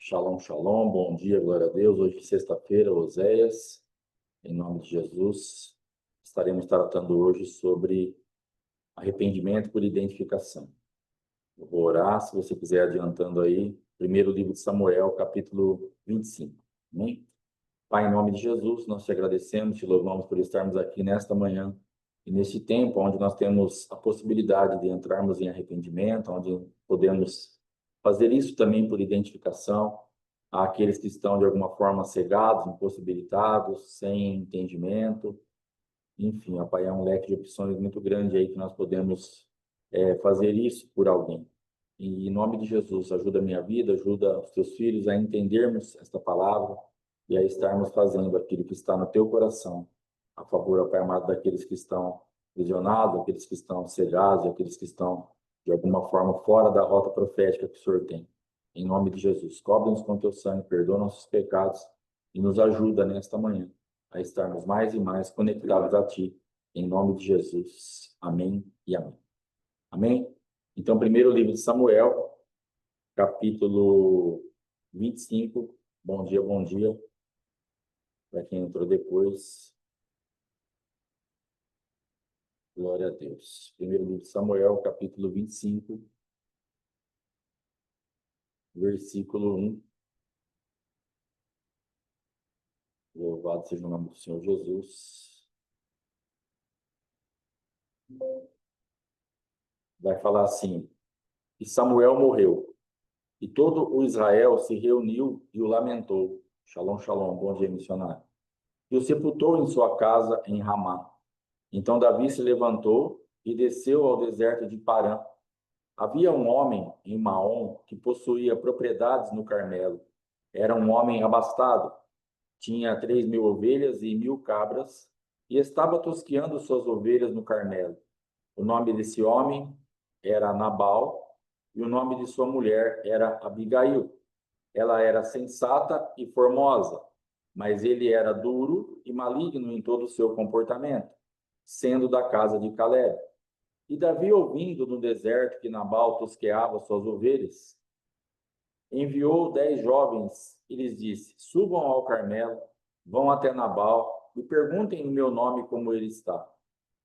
Shalom, shalom, bom dia, glória a Deus. Hoje, sexta-feira, Oséias, em nome de Jesus, estaremos tratando hoje sobre arrependimento por identificação. Eu vou orar, se você quiser adiantando aí, primeiro livro de Samuel, capítulo 25. Amém? Pai, em nome de Jesus, nós te agradecemos, te louvamos por estarmos aqui nesta manhã e neste tempo onde nós temos a possibilidade de entrarmos em arrependimento, onde podemos fazer isso também por identificação àqueles que estão de alguma forma cegados, impossibilitados, sem entendimento. Enfim, ó Pai, é um leque de opções muito grande aí que nós podemos fazer isso por alguém. E em nome de Jesus, ajuda a minha vida, ajuda os teus filhos a entendermos esta palavra e a estarmos fazendo aquilo que está no teu coração, a favor, ó Pai amado, daqueles que estão prisionados, aqueles que estão cegados, aqueles que estão, de alguma forma, fora da rota profética que o Senhor tem. Em nome de Jesus, cobre-nos com teu sangue, perdoa nossos pecados e nos ajuda nesta manhã a estarmos mais e mais conectados a Ti. Em nome de Jesus. Amém e amém. Amém? Então, primeiro livro de Samuel, capítulo 25. Bom dia, bom dia. Para quem entrou depois. Glória a Deus. Primeiro livro de Samuel, capítulo 25, versículo 1. Louvado seja o nome do Senhor Jesus. Vai falar assim: E Samuel morreu, e todo o Israel se reuniu e o lamentou. Shalom, shalom, bom dia, missionário. E o sepultou em sua casa em Ramá. Então Davi se levantou e desceu ao deserto de Parã. Havia um homem em Maom que possuía propriedades no Carmelo. Era um homem abastado, tinha 3.000 ovelhas e 1.000 cabras, e estava tosqueando suas ovelhas no Carmelo. O nome desse homem era Nabal, e o nome de sua mulher era Abigail. Ela era sensata e formosa, mas ele era duro e maligno em todo o seu comportamento, sendo da casa de Caleb. E Davi, ouvindo no deserto que Nabal tosqueava suas ovelhas, enviou 10 jovens e lhes disse: Subam ao Carmelo, vão até Nabal e perguntem em meu nome como ele está.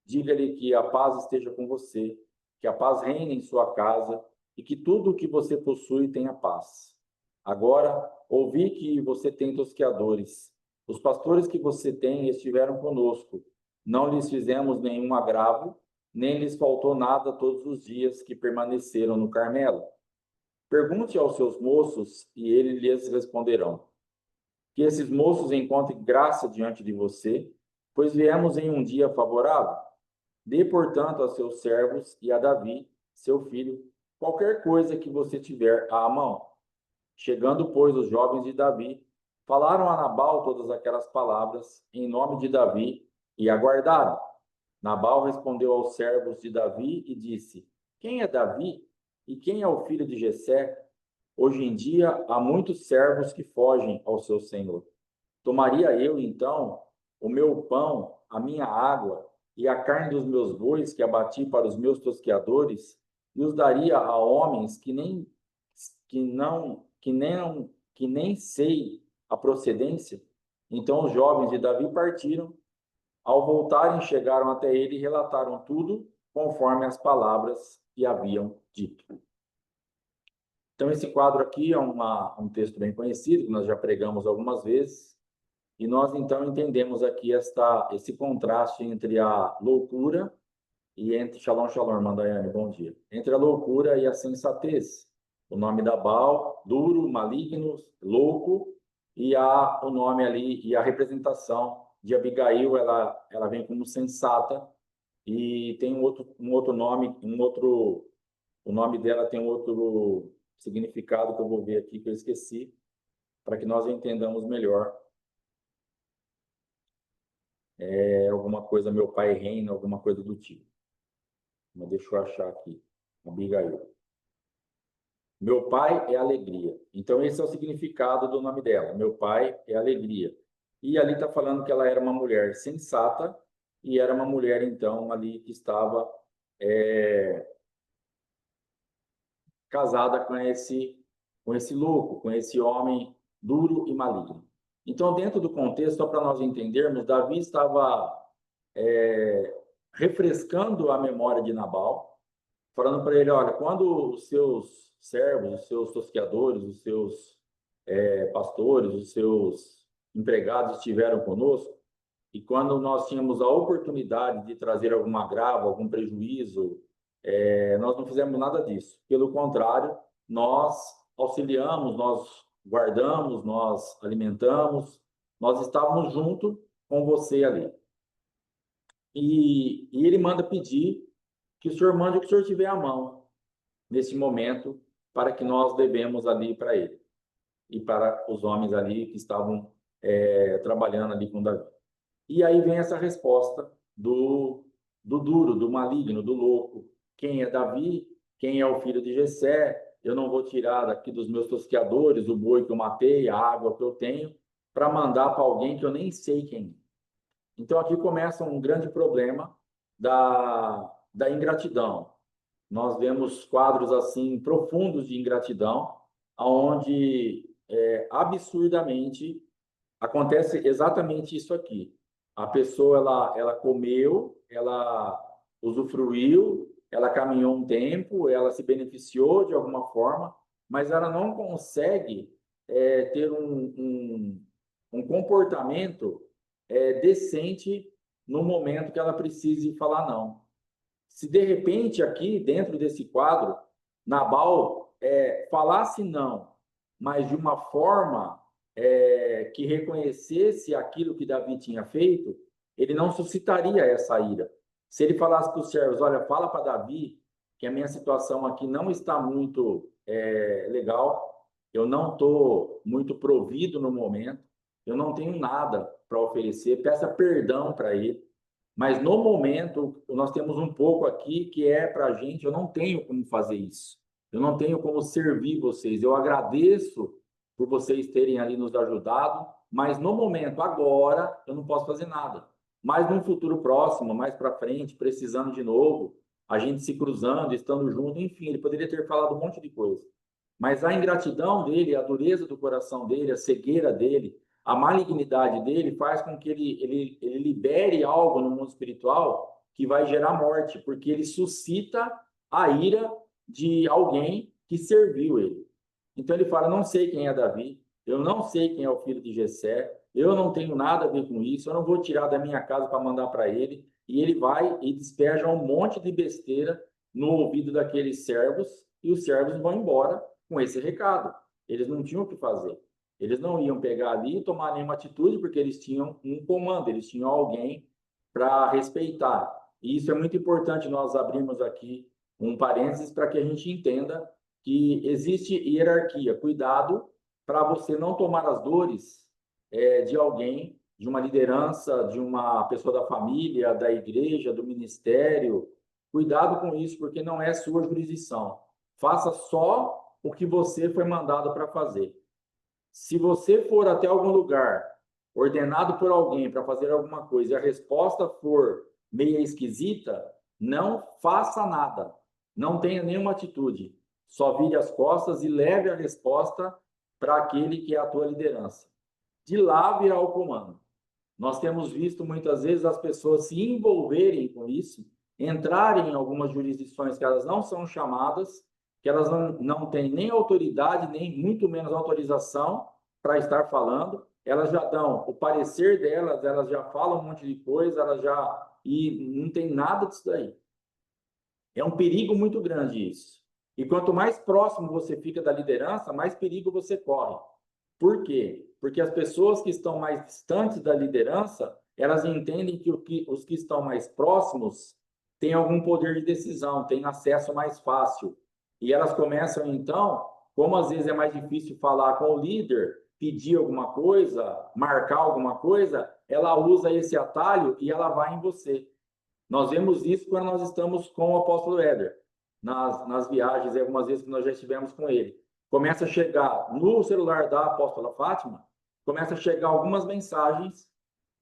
Diga-lhe que a paz esteja com você, que a paz reine em sua casa e que tudo o que você possui tenha paz. Agora, ouvi que você tem tosqueadores. Os pastores que você tem estiveram conosco. Não lhes fizemos nenhum agravo, nem lhes faltou nada todos os dias que permaneceram no Carmelo. Pergunte aos seus moços e eles lhes responderão. Que esses moços encontrem graça diante de você, pois viemos em um dia favorável. Dê, portanto, a seus servos e a Davi, seu filho, qualquer coisa que você tiver à mão. Chegando, pois, os jovens de Davi, falaram a Nabal todas aquelas palavras em nome de Davi e aguardaram. Nabal respondeu aos servos de Davi e disse: Quem é Davi e quem é o filho de Jessé? Hoje em dia há muitos servos que fogem ao seu senhor. Tomaria eu, então, o meu pão, a minha água e a carne dos meus bois que abati para os meus tosqueadores e os daria a homens que nem sei a procedência? Então os jovens de Davi partiram. Ao voltarem, chegaram até ele e relataram tudo conforme as palavras que haviam dito. Então, esse quadro aqui é um texto bem conhecido, que nós já pregamos algumas vezes, e nós, então, entendemos aqui esse contraste entre a loucura e entre... Shalom, shalom, irmã Daiane, bom dia. Entre a loucura e a sensatez. O nome da Baal, duro, maligno, louco, e o nome ali, e a representação de Abigail, ela vem como sensata, e tem um outro nome, o nome dela tem um outro significado que eu vou ver aqui, que eu esqueci, para que nós entendamos melhor. Alguma coisa, meu pai reina, alguma coisa do tipo. Mas deixa eu achar aqui. Abigail. Meu pai é alegria. Então, esse é o significado do nome dela. Meu pai é alegria. E ali está falando que ela era uma mulher sensata e era uma mulher, então, ali que estava casada com esse com esse louco, com esse homem duro e maligno. Então, dentro do contexto, só para nós entendermos, Davi estava refrescando a memória de Nabal, falando para ele, olha, quando os seus servos, os seus tosqueadores, os seus pastores, os seus empregados estiveram conosco, e quando nós tínhamos a oportunidade de trazer algum agravo, algum prejuízo, nós não fizemos nada disso. Pelo contrário, nós auxiliamos, nós guardamos, nós alimentamos, nós estávamos junto com você ali. E ele manda pedir que o senhor mande o que o senhor tiver à mão nesse momento para que nós devemos ali para ele e para os homens ali que estavam trabalhando ali com Davi. E aí vem essa resposta do duro, do maligno, do louco. Quem é Davi? Quem é o filho de Jessé? Eu não vou tirar daqui dos meus tosqueadores o boi que eu matei, a água que eu tenho, para mandar para alguém que eu nem sei quem é. Então, aqui começa um grande problema da ingratidão. Nós vemos quadros assim profundos de ingratidão, onde absurdamente acontece exatamente isso aqui. A pessoa ela comeu, ela usufruiu, ela caminhou um tempo, ela se beneficiou de alguma forma, mas ela não consegue ter um comportamento decente no momento que ela precise falar não. Se de repente aqui dentro desse quadro Nabal falasse não, mas de uma forma que reconhecesse aquilo que Davi tinha feito, ele não suscitaria essa ira. Se ele falasse para os servos, olha, fala para Davi que a minha situação aqui não está muito legal, eu não estou muito provido no momento, eu não tenho nada para oferecer, peça perdão para ele, mas no momento nós temos um pouco aqui que para a gente, eu não tenho como fazer isso, eu não tenho como servir vocês, eu agradeço por vocês terem ali nos ajudado, mas no momento, agora, eu não posso fazer nada. Mas num futuro próximo, mais para frente, precisando de novo, a gente se cruzando, estando junto, enfim, ele poderia ter falado um monte de coisa. Mas a ingratidão dele, a dureza do coração dele, a cegueira dele, a malignidade dele faz com que ele libere algo no mundo espiritual que vai gerar morte, porque ele suscita a ira de alguém que serviu ele. Então ele fala, não sei quem é Davi, eu não sei quem é o filho de Jessé, eu não tenho nada a ver com isso, eu não vou tirar da minha casa para mandar para ele. E ele vai e despeja um monte de besteira no ouvido daqueles servos, e os servos vão embora com esse recado. Eles não tinham o que fazer. Eles não iam pegar ali e tomar nenhuma atitude, porque eles tinham um comando, eles tinham alguém para respeitar. E isso é muito importante nós abrirmos aqui um parênteses para que a gente entenda que existe hierarquia. Cuidado para você não tomar as dores de alguém, de uma liderança, de uma pessoa da família, da igreja, do ministério. Cuidado com isso, porque não é sua jurisdição. Faça só o que você foi mandado para fazer. Se você for até algum lugar ordenado por alguém para fazer alguma coisa e a resposta for meia esquisita, não faça nada. Não tenha nenhuma atitude. Só vire as costas e leve a resposta para aquele que é a tua liderança. De lá virá o comando. Nós temos visto muitas vezes as pessoas se envolverem com isso, entrarem em algumas jurisdições que elas não são chamadas, que elas não têm nem autoridade, nem muito menos autorização para estar falando. Elas já dão o parecer delas, elas já falam um monte de coisa, e não tem nada disso daí. É um perigo muito grande isso. E quanto mais próximo você fica da liderança, mais perigo você corre. Por quê? Porque as pessoas que estão mais distantes da liderança, elas entendem que os que estão mais próximos têm algum poder de decisão, têm acesso mais fácil. E elas começam, então, como às vezes é mais difícil falar com o líder, pedir alguma coisa, marcar alguma coisa, ela usa esse atalho e ela vai em você. Nós vemos isso quando nós estamos com o apóstolo Éder, nas viagens, algumas vezes que nós já estivemos com ele. Começa a chegar no celular da apóstola Fátima, começa a chegar algumas mensagens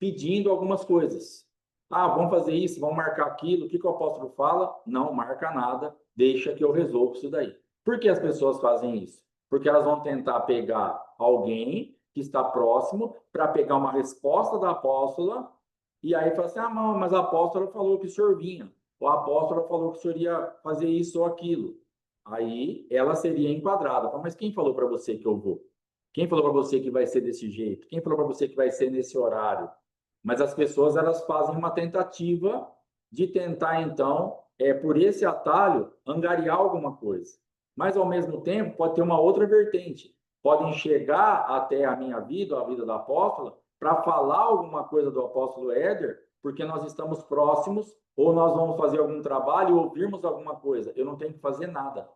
pedindo algumas coisas. Ah, vamos fazer isso, vamos marcar aquilo. O que o apóstolo fala? Não marca nada, deixa que eu resolvo isso daí. Por que as pessoas fazem isso? porque elas vão tentar pegar alguém que está próximo para pegar uma resposta da apóstola e aí fala assim, ah, não, mas a apóstola falou que o senhor vinha, ou a apóstola falou que o senhor ia fazer isso ou aquilo. Aí ela seria enquadrada. Mas quem falou para você que eu vou? Quem falou para você que vai ser desse jeito? Quem falou para você que vai ser nesse horário? Mas as pessoas elas fazem uma tentativa de tentar então, por esse atalho, angariar alguma coisa. Mas ao mesmo tempo pode ter uma outra vertente. Podem chegar até a minha vida, a vida da apóstola, para falar alguma coisa do apóstolo Éder, porque nós estamos próximos ou nós vamos fazer algum trabalho ou ouvirmos alguma coisa. Eu não tenho que fazer nada.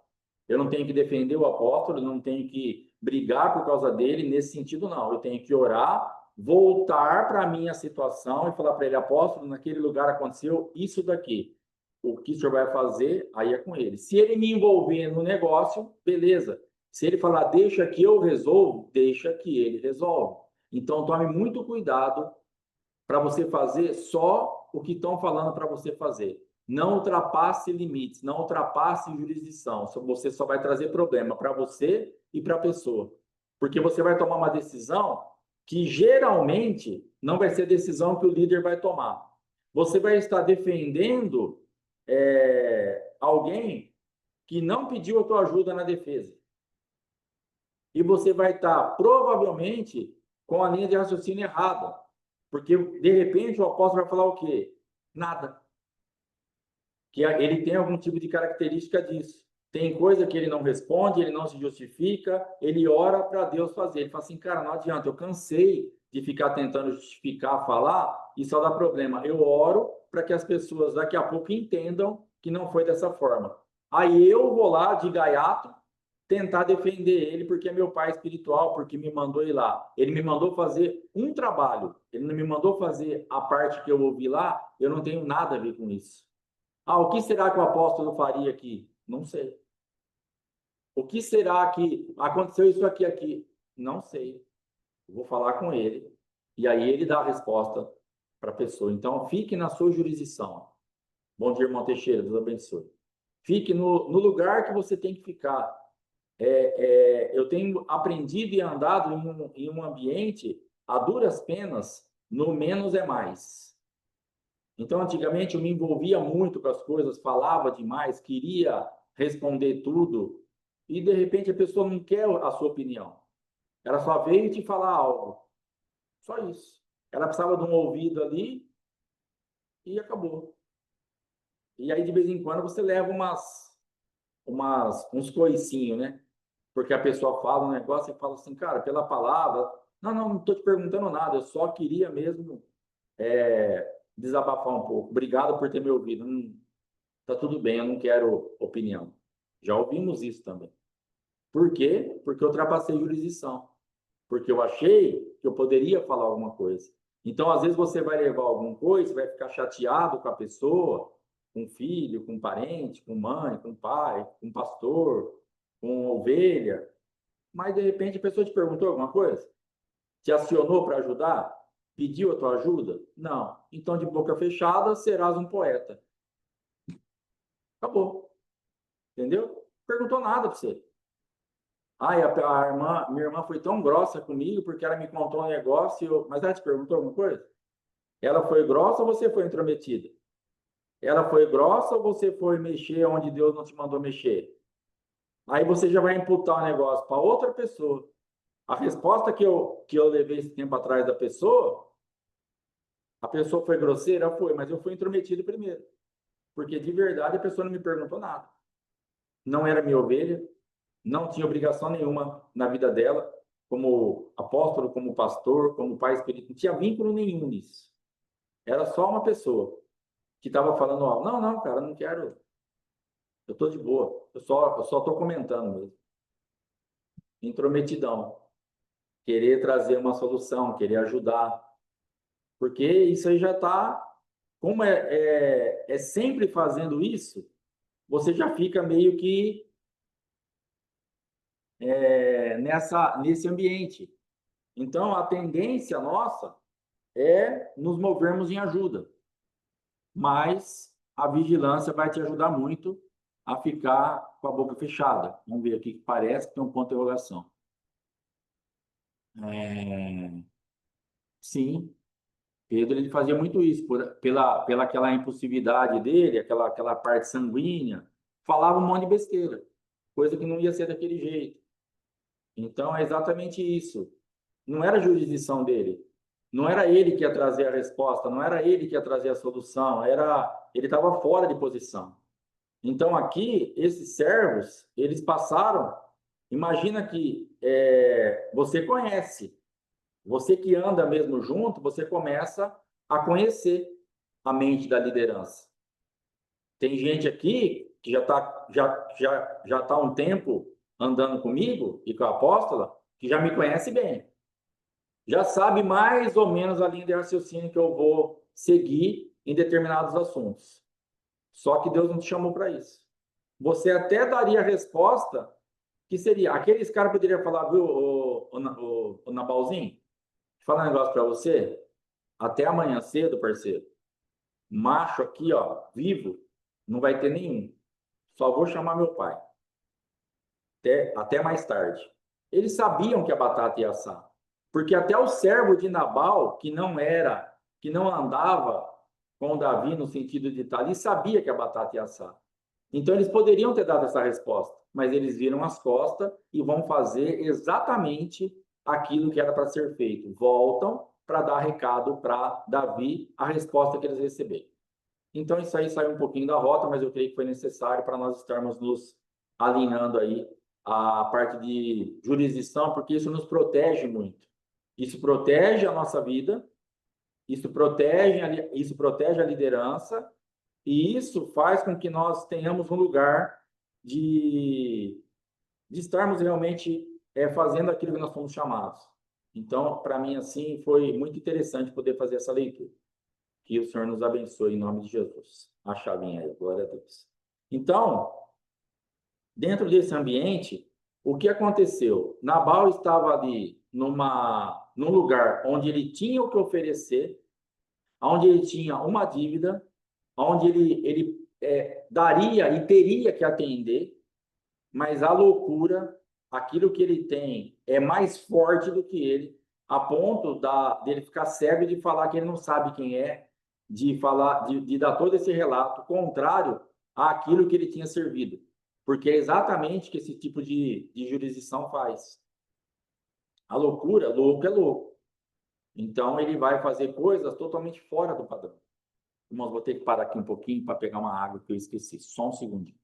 Eu não tenho que defender o apóstolo, não tenho que brigar por causa dele, nesse sentido, não. Eu tenho que orar, voltar para a minha situação e falar para ele, apóstolo, naquele lugar aconteceu isso daqui. O que o senhor vai fazer, aí é com ele. Se ele me envolver no negócio, beleza. Se ele falar, deixa que eu resolvo, deixa que ele resolve. Então, tome muito cuidado para você fazer só o que estão falando para você fazer. Não ultrapasse limites, não ultrapasse jurisdição. Você só vai trazer problema para você e para a pessoa. Porque você vai tomar uma decisão que geralmente não vai ser a decisão que o líder vai tomar. Você vai estar defendendo alguém que não pediu a tua ajuda na defesa. E você vai estar, provavelmente, com a linha de raciocínio errada. Porque, de repente, o apóstolo vai falar o quê? Nada. Que ele tem algum tipo de característica disso. Tem coisa que ele não responde, ele não se justifica, ele ora para Deus fazer. Ele fala assim, cara, não adianta, eu cansei de ficar tentando justificar, falar, e só dá problema. Eu oro para que as pessoas daqui a pouco entendam que não foi dessa forma. Aí eu vou lá de gaiato tentar defender ele porque é meu pai espiritual, porque me mandou ir lá. Ele me mandou fazer um trabalho, ele não me mandou fazer a parte que eu ouvi lá, eu não tenho nada a ver com isso. Ah, o que será que o apóstolo faria aqui? Não sei. O que será que aconteceu isso aqui? Não sei. Eu vou falar com ele e aí ele dá a resposta para a pessoa. Então, fique na sua jurisdição. Bom dia, irmão Teixeira, Deus abençoe. Fique no lugar que você tem que ficar. Eu tenho aprendido e andado em um ambiente a duras penas, no menos é mais. Então, antigamente, eu me envolvia muito com as coisas, falava demais, queria responder tudo, e de repente a pessoa não quer a sua opinião. Ela só veio te falar algo. Só isso. Ela precisava de um ouvido ali e acabou. E aí, de vez em quando, você leva uns coicinhos, né? Porque a pessoa fala um negócio e fala assim, cara, pela palavra. Não estou te perguntando nada, eu só queria mesmo desabafar um pouco. Obrigado por ter me ouvido. Tá tudo bem, eu não quero opinião. Já ouvimos isso também. Por quê? Porque eu ultrapassei jurisdição. Porque eu achei que eu poderia falar alguma coisa. Então, às vezes, você vai levar alguma coisa, vai ficar chateado com a pessoa, com o filho, com o parente, com mãe, com o pai, com o pastor, com a ovelha. Mas, de repente, a pessoa te perguntou alguma coisa? Te acionou para ajudar? Pediu a tua ajuda? Não. Então, de boca fechada, serás um poeta. Acabou. Entendeu? Perguntou nada para você. Ai, minha irmã foi tão grossa comigo porque ela me contou um negócio, mas ela te perguntou alguma coisa? Ela foi grossa ou você foi intrometida? Ela foi grossa ou você foi mexer onde Deus não te mandou mexer? Aí você já vai imputar o negócio para outra pessoa. A resposta que eu levei esse tempo atrás da pessoa, a pessoa foi grosseira? Foi, mas eu fui intrometido primeiro. Porque de verdade a pessoa não me perguntou nada. Não era minha ovelha, não tinha obrigação nenhuma na vida dela, como apóstolo, como pastor, como pai espiritual, não tinha vínculo nenhum nisso. Era só uma pessoa que estava falando, ó, não, cara, não quero, eu estou de boa, eu só estou comentando mesmo. Intrometidão, querer trazer uma solução, querer ajudar, porque isso aí já está, como é sempre fazendo isso, você já fica meio que nesse ambiente. Então, a tendência nossa é nos movermos em ajuda, mas a vigilância vai te ajudar muito a ficar com a boca fechada. Vamos ver aqui que parece que tem um ponto de interrogação. Sim, Pedro ele fazia muito isso, pela aquela impulsividade dele, aquela parte sanguínea, falava um monte de besteira, coisa que não ia ser daquele jeito. Então é exatamente isso. Não era a jurisdição dele. Não era ele que ia trazer a resposta, não era ele que ia trazer a solução, ele estava fora de posição. Então aqui, esses servos, eles passaram, imagina que você conhece, você que anda mesmo junto, você começa a conhecer a mente da liderança. Tem gente aqui que já tá há um tempo andando comigo e com a apóstola, que já me conhece bem. Já sabe mais ou menos a linha de raciocínio que eu vou seguir em determinados assuntos. Só que Deus não te chamou para isso. Você até daria a resposta que seria, aqueles caras poderiam falar, viu, o Nabalzinho, falar um negócio para você, até amanhã cedo, parceiro. Macho aqui, ó, vivo, não vai ter nenhum. Só vou chamar meu pai. Até mais tarde. Eles sabiam que a batata ia assar. Porque até o servo de Nabal, que não andava com Davi no sentido de estar ali, sabia que a batata ia assar. Então eles poderiam ter dado essa resposta, mas eles viram as costas e vão fazer exatamente aquilo que era para ser feito. Voltam para dar recado para Davi, a resposta que eles receberam. Então isso aí saiu um pouquinho da rota, mas eu creio que foi necessário para nós estarmos nos alinhando aí a parte de jurisdição, porque isso nos protege muito. Isso protege a nossa vida, isso protege a liderança, e isso faz com que nós tenhamos um lugar de estarmos realmente fazendo aquilo que nós fomos chamados. Então, para mim, assim, foi muito interessante poder fazer essa leitura. Que o Senhor nos abençoe em nome de Jesus. A chavinha aí, glória a Deus. Então, dentro desse ambiente, o que aconteceu? Nabal estava ali num lugar onde ele tinha o que oferecer, onde ele tinha uma dívida, onde ele daria e teria que atender, mas a loucura, aquilo que ele tem, é mais forte do que ele, a ponto dele ficar cego e de falar que ele não sabe quem é, de falar, de dar todo esse relato contrário àquilo que ele tinha servido. Porque é exatamente o que esse tipo de jurisdição faz. A loucura, louco é louco. Então ele vai fazer coisas totalmente fora do padrão. Irmãos, vou ter que parar aqui um pouquinho para pegar uma água que eu esqueci. Só um segundinho.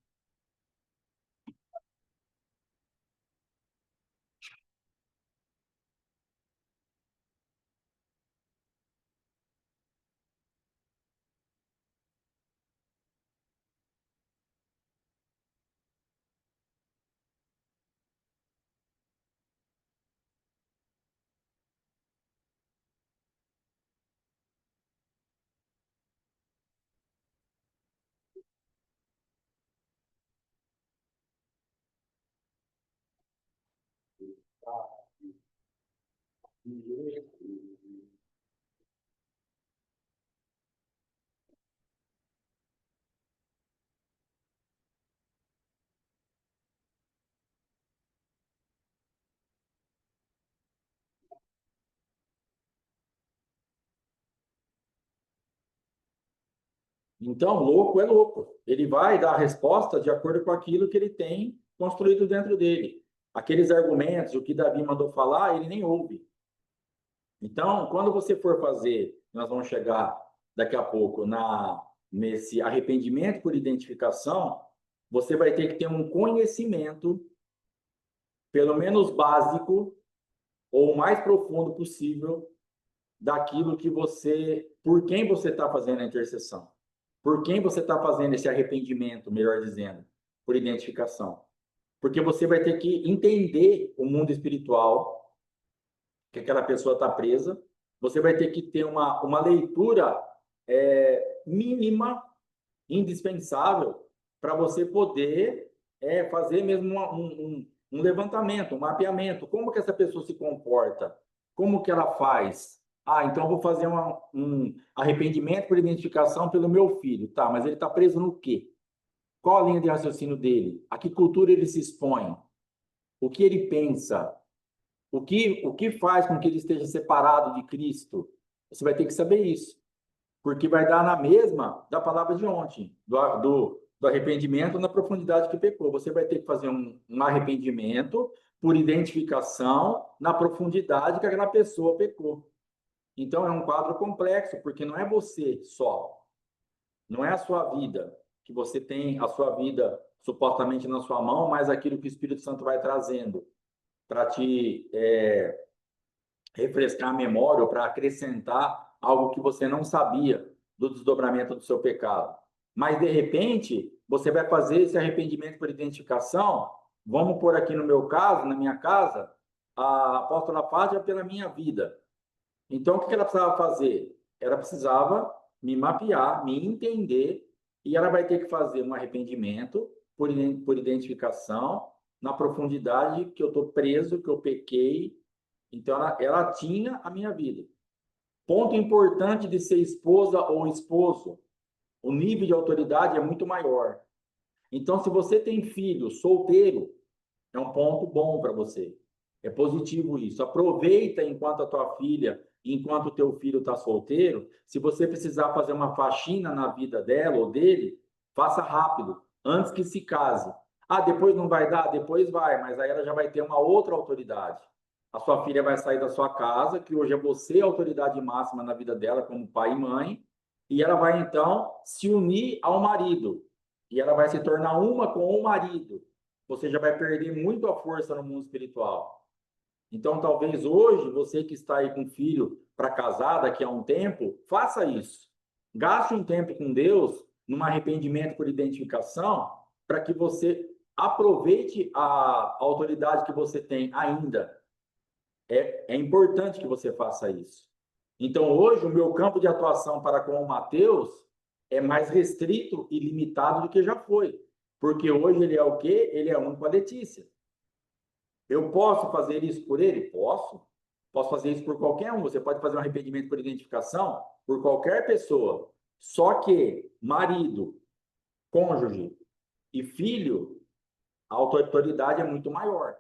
Então, louco é louco. Ele vai dar a resposta de acordo com aquilo que ele tem construído dentro dele. Aqueles argumentos, o que Davi mandou falar, ele nem ouve. Então, quando você for fazer, nós vamos chegar daqui a pouco nesse arrependimento por identificação, você vai ter que ter um conhecimento, pelo menos básico, ou o mais profundo possível, daquilo que por quem você está fazendo a intercessão. Por quem você está fazendo esse arrependimento, melhor dizendo, por identificação. Porque você vai ter que entender o mundo espiritual que aquela pessoa está presa, você vai ter que ter uma leitura mínima, indispensável, para você poder fazer mesmo um levantamento, um mapeamento. Como que essa pessoa se comporta? Como que ela faz? Ah, então eu vou fazer um arrependimento por identificação pelo meu filho. Tá, mas ele está preso no quê? Qual a linha de raciocínio dele? A que cultura ele se expõe? O que ele pensa? O que faz com que ele esteja separado de Cristo? Você vai ter que saber isso, porque vai dar na mesma da palavra de ontem, do arrependimento na profundidade que pecou. Você vai ter que fazer um arrependimento por identificação na profundidade que aquela pessoa pecou. Então, é um quadro complexo, porque não é você só, não é a sua vida, que você tem a sua vida supostamente na sua mão, mas aquilo que o Espírito Santo vai trazendo para te refrescar a memória ou para acrescentar algo que você não sabia do desdobramento do seu pecado. Mas, de repente, você vai fazer esse arrependimento por identificação. Vamos pôr aqui no meu caso, na minha casa, a apóstola Fátima pela minha vida. Então, o que ela precisava fazer? Ela precisava me mapear, me entender, e ela vai ter que fazer um arrependimento por identificação, na profundidade que eu estou preso, que eu pequei. Então, ela tinha a minha vida. Ponto importante de ser esposa ou esposo: o nível de autoridade é muito maior. Então, se você tem filho solteiro, é um ponto bom para você. É positivo isso. Aproveita enquanto a tua filha, enquanto o teu filho está solteiro. Se você precisar fazer uma faxina na vida dela ou dele, faça rápido, antes que se case. Ah, depois não vai dar? Depois vai, mas aí ela já vai ter uma outra autoridade. A sua filha vai sair da sua casa, que hoje é você a autoridade máxima na vida dela, como pai e mãe, e ela vai então se unir ao marido. E ela vai se tornar uma com o marido. Você já vai perder muito a força no mundo espiritual. Então, talvez hoje, você que está aí com filho para casar daqui a um tempo, faça isso. Gaste um tempo com Deus, num arrependimento por identificação, para que você aproveite a autoridade que você tem ainda. É importante que você faça isso. Então, hoje, o meu campo de atuação para com o Mateus é mais restrito e limitado do que já foi. Porque hoje ele é o quê? Ele é um com a Letícia. Eu posso fazer isso por ele? Posso. Posso fazer isso por qualquer um. Você pode fazer um arrependimento por identificação por qualquer pessoa. Só que marido, cônjuge e filho, a autoridade é muito maior.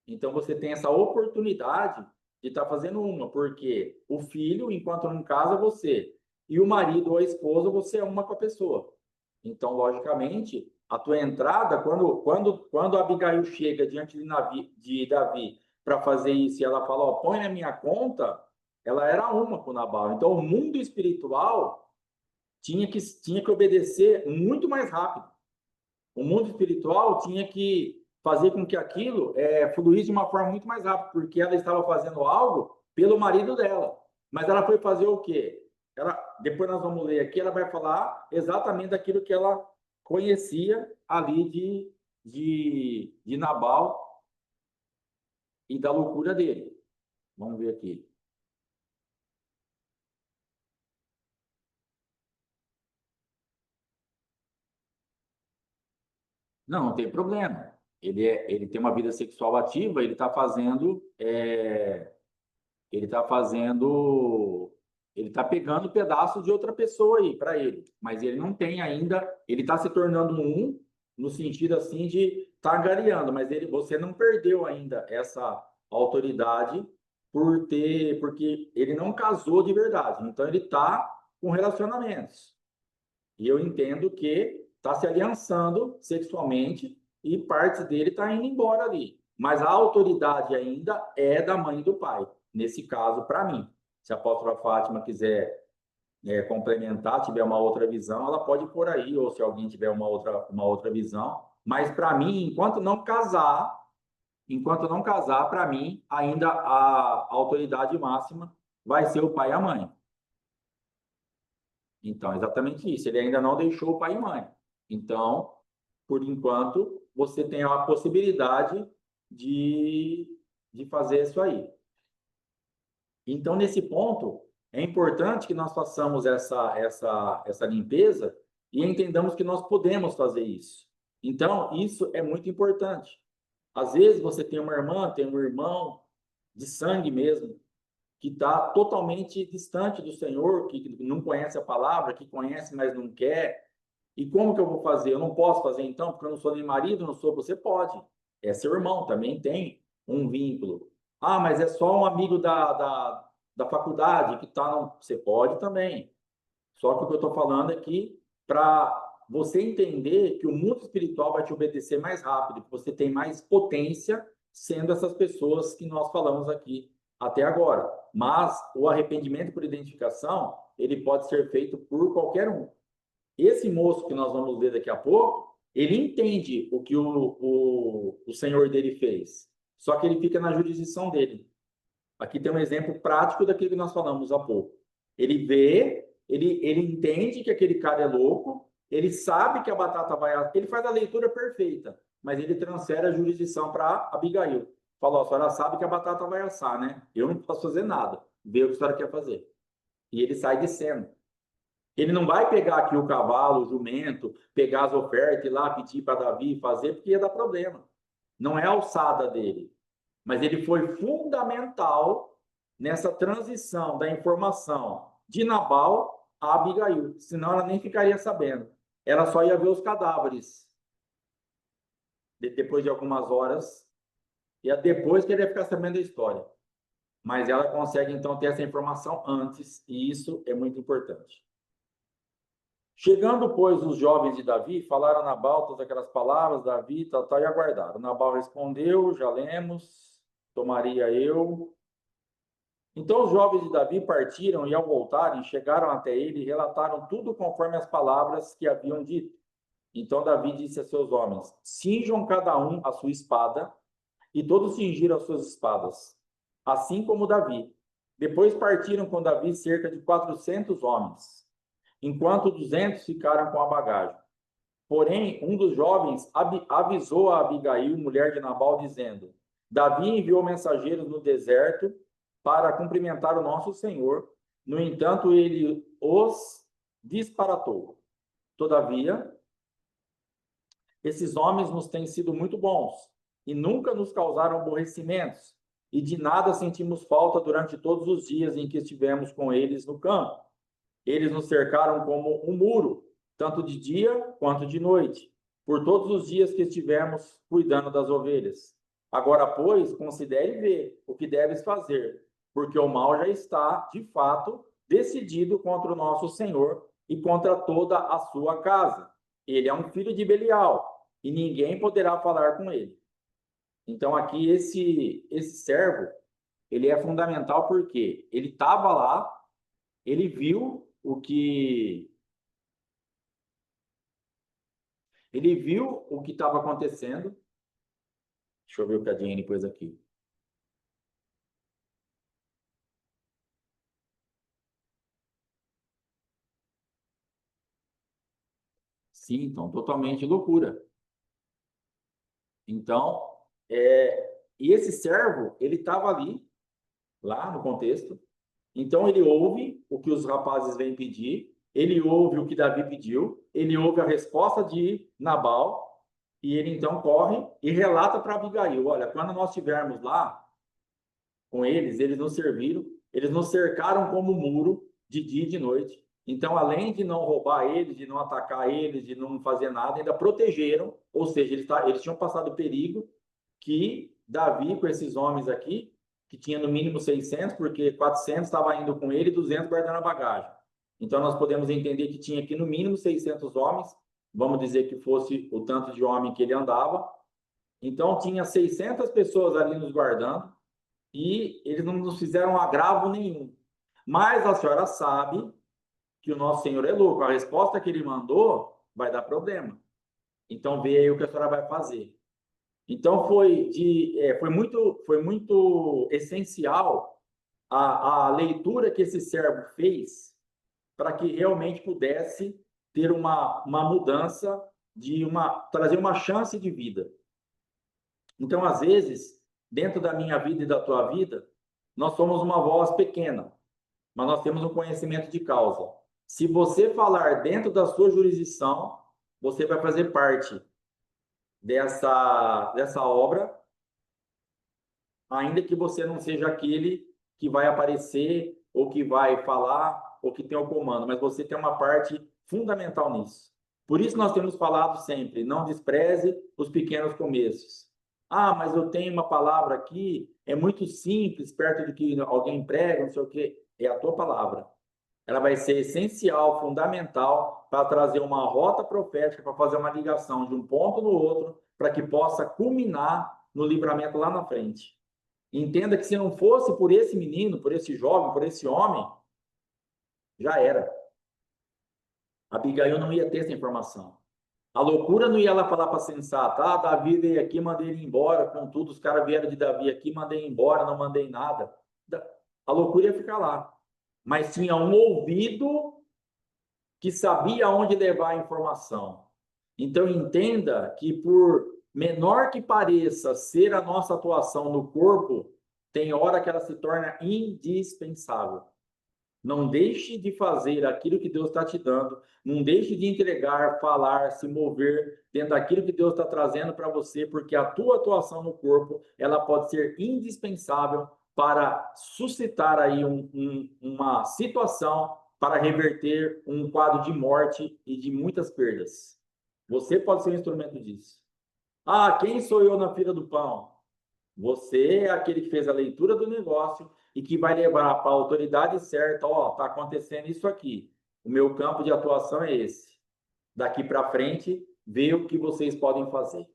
Então você tem essa oportunidade de estar fazendo uma, porque o filho, enquanto não casa, você. E o marido ou a esposa, você é uma com a pessoa. Então, logicamente, a tua entrada, quando a Abigail chega diante de Davi para fazer isso, e ela fala, ó, põe na minha conta, ela era uma com Nabal. Então, o mundo espiritual tinha que obedecer muito mais rápido. O mundo espiritual tinha que fazer com que aquilo fluísse de uma forma muito mais rápida, porque ela estava fazendo algo pelo marido dela. Mas ela foi fazer o quê? Depois nós vamos ler aqui, ela vai falar exatamente daquilo que ela conhecia ali de Nabal e da loucura dele. Vamos ver aqui. Não, não tem problema. Ele tem uma vida sexual ativa, ele está fazendo, ele está pegando pedaço de outra pessoa aí para ele, mas ele não tem ainda, ele está se tornando um no sentido assim de estar angariando, mas você não perdeu ainda essa autoridade porque ele não casou de verdade, então ele está com relacionamentos. E eu entendo que está se aliançando sexualmente e parte dele está indo embora ali. Mas a autoridade ainda é da mãe e do pai. Nesse caso, para mim. Se a apóstola Fátima quiser complementar, tiver uma outra visão, ela pode pôr aí, ou se alguém tiver uma outra visão. Mas para mim, enquanto não casar, para mim, ainda a autoridade máxima vai ser o pai e a mãe. Então, exatamente isso. Ele ainda não deixou o pai e mãe. Então, por enquanto, você tem a possibilidade de fazer isso aí. Então, nesse ponto, é importante que nós façamos essa limpeza e entendamos que nós podemos fazer isso. Então, isso é muito importante. Às vezes, você tem uma irmã, tem um irmão de sangue mesmo, que está totalmente distante do Senhor, que não conhece a palavra, que conhece, mas não quer. E como que eu vou fazer? Eu não posso fazer então, porque eu não sou nem marido, não sou. Você pode. É seu irmão, também tem um vínculo. Ah, mas é só um amigo da faculdade que está. Não... Você pode também. Só que o que eu estou falando é que para você entender que o mundo espiritual vai te obedecer mais rápido, que você tem mais potência sendo essas pessoas que nós falamos aqui até agora. Mas o arrependimento por identificação, ele pode ser feito por qualquer um. Esse moço que nós vamos ver daqui a pouco, ele entende o que o senhor dele fez, só que ele fica na jurisdição dele. Aqui tem um exemplo prático daquilo que nós falamos há pouco. Ele vê, ele entende que aquele cara é louco, ele sabe que a batata vai... Ele faz a leitura perfeita, mas ele transfere a jurisdição para Abigail. Falou, a senhora sabe que a batata vai assar, né? Eu não posso fazer nada. Vê o que a senhora quer fazer. E ele sai de cena. Ele não vai pegar aqui o cavalo, o jumento, pegar as ofertas e lá pedir para Davi fazer, porque ia dar problema. Não é a alçada dele. Mas ele foi fundamental nessa transição da informação de Nabal a Abigail. Senão ela nem ficaria sabendo. Ela só ia ver os cadáveres. Depois de algumas horas. E é depois que ele ia ficar sabendo da história. Mas ela consegue, então, ter essa informação antes. E isso é muito importante. Chegando, pois, os jovens de Davi, falaram a Nabal todas aquelas palavras, Davi, tal, tal, e aguardaram. Nabal respondeu, já lemos, tomaria eu. Então os jovens de Davi partiram e, ao voltarem, chegaram até ele e relataram tudo conforme as palavras que haviam dito. Então Davi disse a seus homens, cinjam cada um a sua espada, e todos cingiram as suas espadas, assim como Davi. Depois partiram com Davi cerca de 400 homens, enquanto 200 ficaram com a bagagem. Porém, um dos jovens avisou a Abigail, mulher de Nabal, dizendo, Davi enviou mensageiros no deserto para cumprimentar o nosso Senhor. No entanto, ele os disparatou. Todavia, esses homens nos têm sido muito bons e nunca nos causaram aborrecimentos, e de nada sentimos falta durante todos os dias em que estivemos com eles no campo. Eles nos cercaram como um muro, tanto de dia quanto de noite, por todos os dias que estivemos cuidando das ovelhas. Agora, pois, considere e vê o que deves fazer, porque o mal já está, de fato, decidido contra o nosso Senhor e contra toda a sua casa. Ele é um filho de Belial, e ninguém poderá falar com ele. Então, aqui, esse servo, ele é fundamental porque ele estava lá, ele viu o que estava acontecendo. Deixa eu ver o que a Diane pôs aqui. Sim, então, totalmente loucura. Então, e esse servo, ele estava ali, lá no contexto. Então, ele ouve o que os rapazes vêm pedir, ele ouve o que Davi pediu, ele ouve a resposta de Nabal, e ele então corre e relata para Abigail, olha, quando nós estivermos lá com eles, eles nos serviram, eles nos cercaram como muro de dia e de noite. Então, além de não roubar eles, de não atacar eles, de não fazer nada, ainda protegeram, ou seja, eles tinham passado perigo que Davi, com esses homens aqui, que tinha no mínimo 600, porque 400 estava indo com ele e 200 guardando a bagagem. Então, nós podemos entender que tinha aqui no mínimo 600 homens, vamos dizer que fosse o tanto de homem que ele andava. Então, tinha 600 pessoas ali nos guardando, e eles não nos fizeram agravo nenhum. Mas a senhora sabe que o nosso Senhor é louco. A resposta que ele mandou vai dar problema. Então, vê aí o que a senhora vai fazer. Então, foi muito essencial a leitura que esse servo fez para que realmente pudesse ter uma mudança, trazer uma chance de vida. Então, às vezes, dentro da minha vida e da tua vida, nós somos uma voz pequena, mas nós temos um conhecimento de causa. Se você falar dentro da sua jurisdição, você vai fazer parte dessa obra, ainda que você não seja aquele que vai aparecer, ou que vai falar, ou que tem o comando, mas você tem uma parte fundamental nisso. Por isso nós temos falado sempre, não despreze os pequenos começos. Ah, mas eu tenho uma palavra aqui, é muito simples, perto do que alguém prega, não sei o quê. É a tua palavra. Ela vai ser essencial, fundamental, para trazer uma rota profética, para fazer uma ligação de um ponto no outro, para que possa culminar no livramento lá na frente. Entenda que se não fosse por esse menino, por esse jovem, por esse homem, já era. Abigail não ia ter essa informação. A loucura não ia lá falar para sensata, ah, Davi veio aqui, mandei ele embora, contudo, os caras vieram de Davi aqui, mandei embora, não mandei nada. A loucura ia ficar lá. Mas tinha um ouvido que sabia onde levar a informação. Então, entenda que, por menor que pareça ser a nossa atuação no corpo, tem hora que ela se torna indispensável. Não deixe de fazer aquilo que Deus está te dando. Não deixe de entregar, falar, se mover dentro daquilo que Deus está trazendo para você, porque a tua atuação no corpo, ela pode ser indispensável para suscitar aí uma situação para reverter um quadro de morte e de muitas perdas. Você pode ser um instrumento disso. Ah, quem sou eu na fila do pão? Você é aquele que fez a leitura do negócio e que vai levar para a autoridade certa, ó, está acontecendo isso aqui. O meu campo de atuação é esse. Daqui para frente, ver o que vocês podem fazer.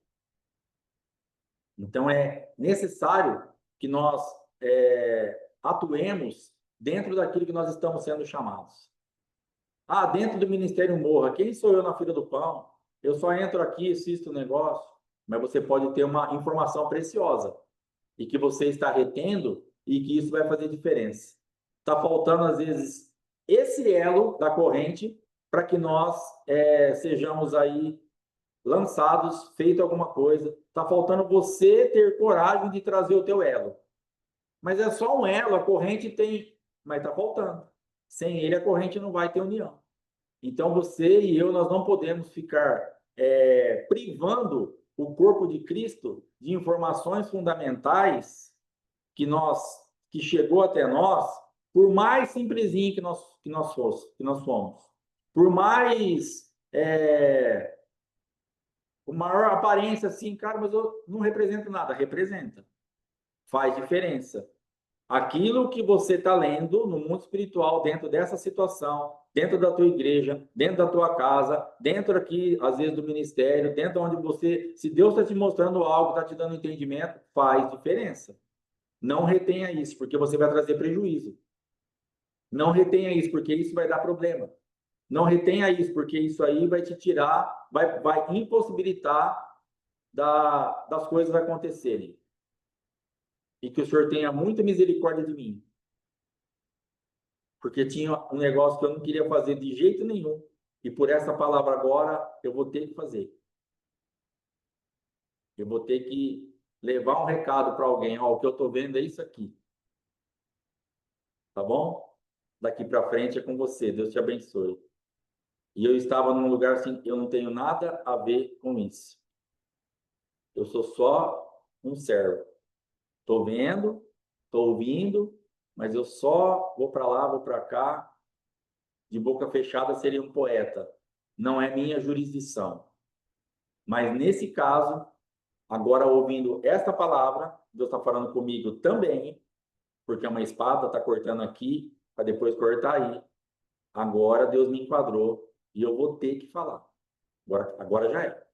Então, é necessário que nós atuemos dentro daquilo que nós estamos sendo chamados. Ah, dentro do Ministério Morra, quem sou eu na fila do pão? Eu só entro aqui, assisto o negócio, mas você pode ter uma informação preciosa e que você está retendo e que isso vai fazer diferença. Está faltando, às vezes, esse elo da corrente para que nós sejamos aí lançados, feito alguma coisa. Está faltando você ter coragem de trazer o teu elo. Mas é só um elo, a corrente tem, mas está faltando. Sem ele, a corrente não vai ter união. Então, você e eu, nós não podemos ficar privando o corpo de Cristo de informações fundamentais que chegou até nós, por mais simplesinho que nós fomos, por mais com maior aparência assim, cara, mas eu não represento nada. Representa. Faz diferença. Aquilo que você está lendo no mundo espiritual, dentro dessa situação, dentro da tua igreja, dentro da tua casa, dentro aqui, às vezes, do ministério, dentro onde você, se Deus está te mostrando algo, está te dando entendimento, faz diferença. Não retenha isso, porque você vai trazer prejuízo. Não retenha isso, porque isso vai dar problema. Não retenha isso, porque isso aí vai te tirar, vai impossibilitar das coisas acontecerem. E que o Senhor tenha muita misericórdia de mim. Porque tinha um negócio que eu não queria fazer de jeito nenhum. E por essa palavra agora, eu vou ter que fazer. Eu vou ter que levar um recado para alguém. Ó, o que eu estou vendo é isso aqui. Tá bom? Daqui para frente é com você. Deus te abençoe. E eu estava num lugar assim, eu não tenho nada a ver com isso. Eu sou só um servo. Estou vendo, estou ouvindo, mas eu só vou para lá, vou para cá. De boca fechada seria um poeta. Não é minha jurisdição. Mas nesse caso, agora ouvindo esta palavra, Deus está falando comigo também, porque é uma espada, está cortando aqui, para depois cortar aí. Agora Deus me enquadrou e eu vou ter que falar. Agora já é.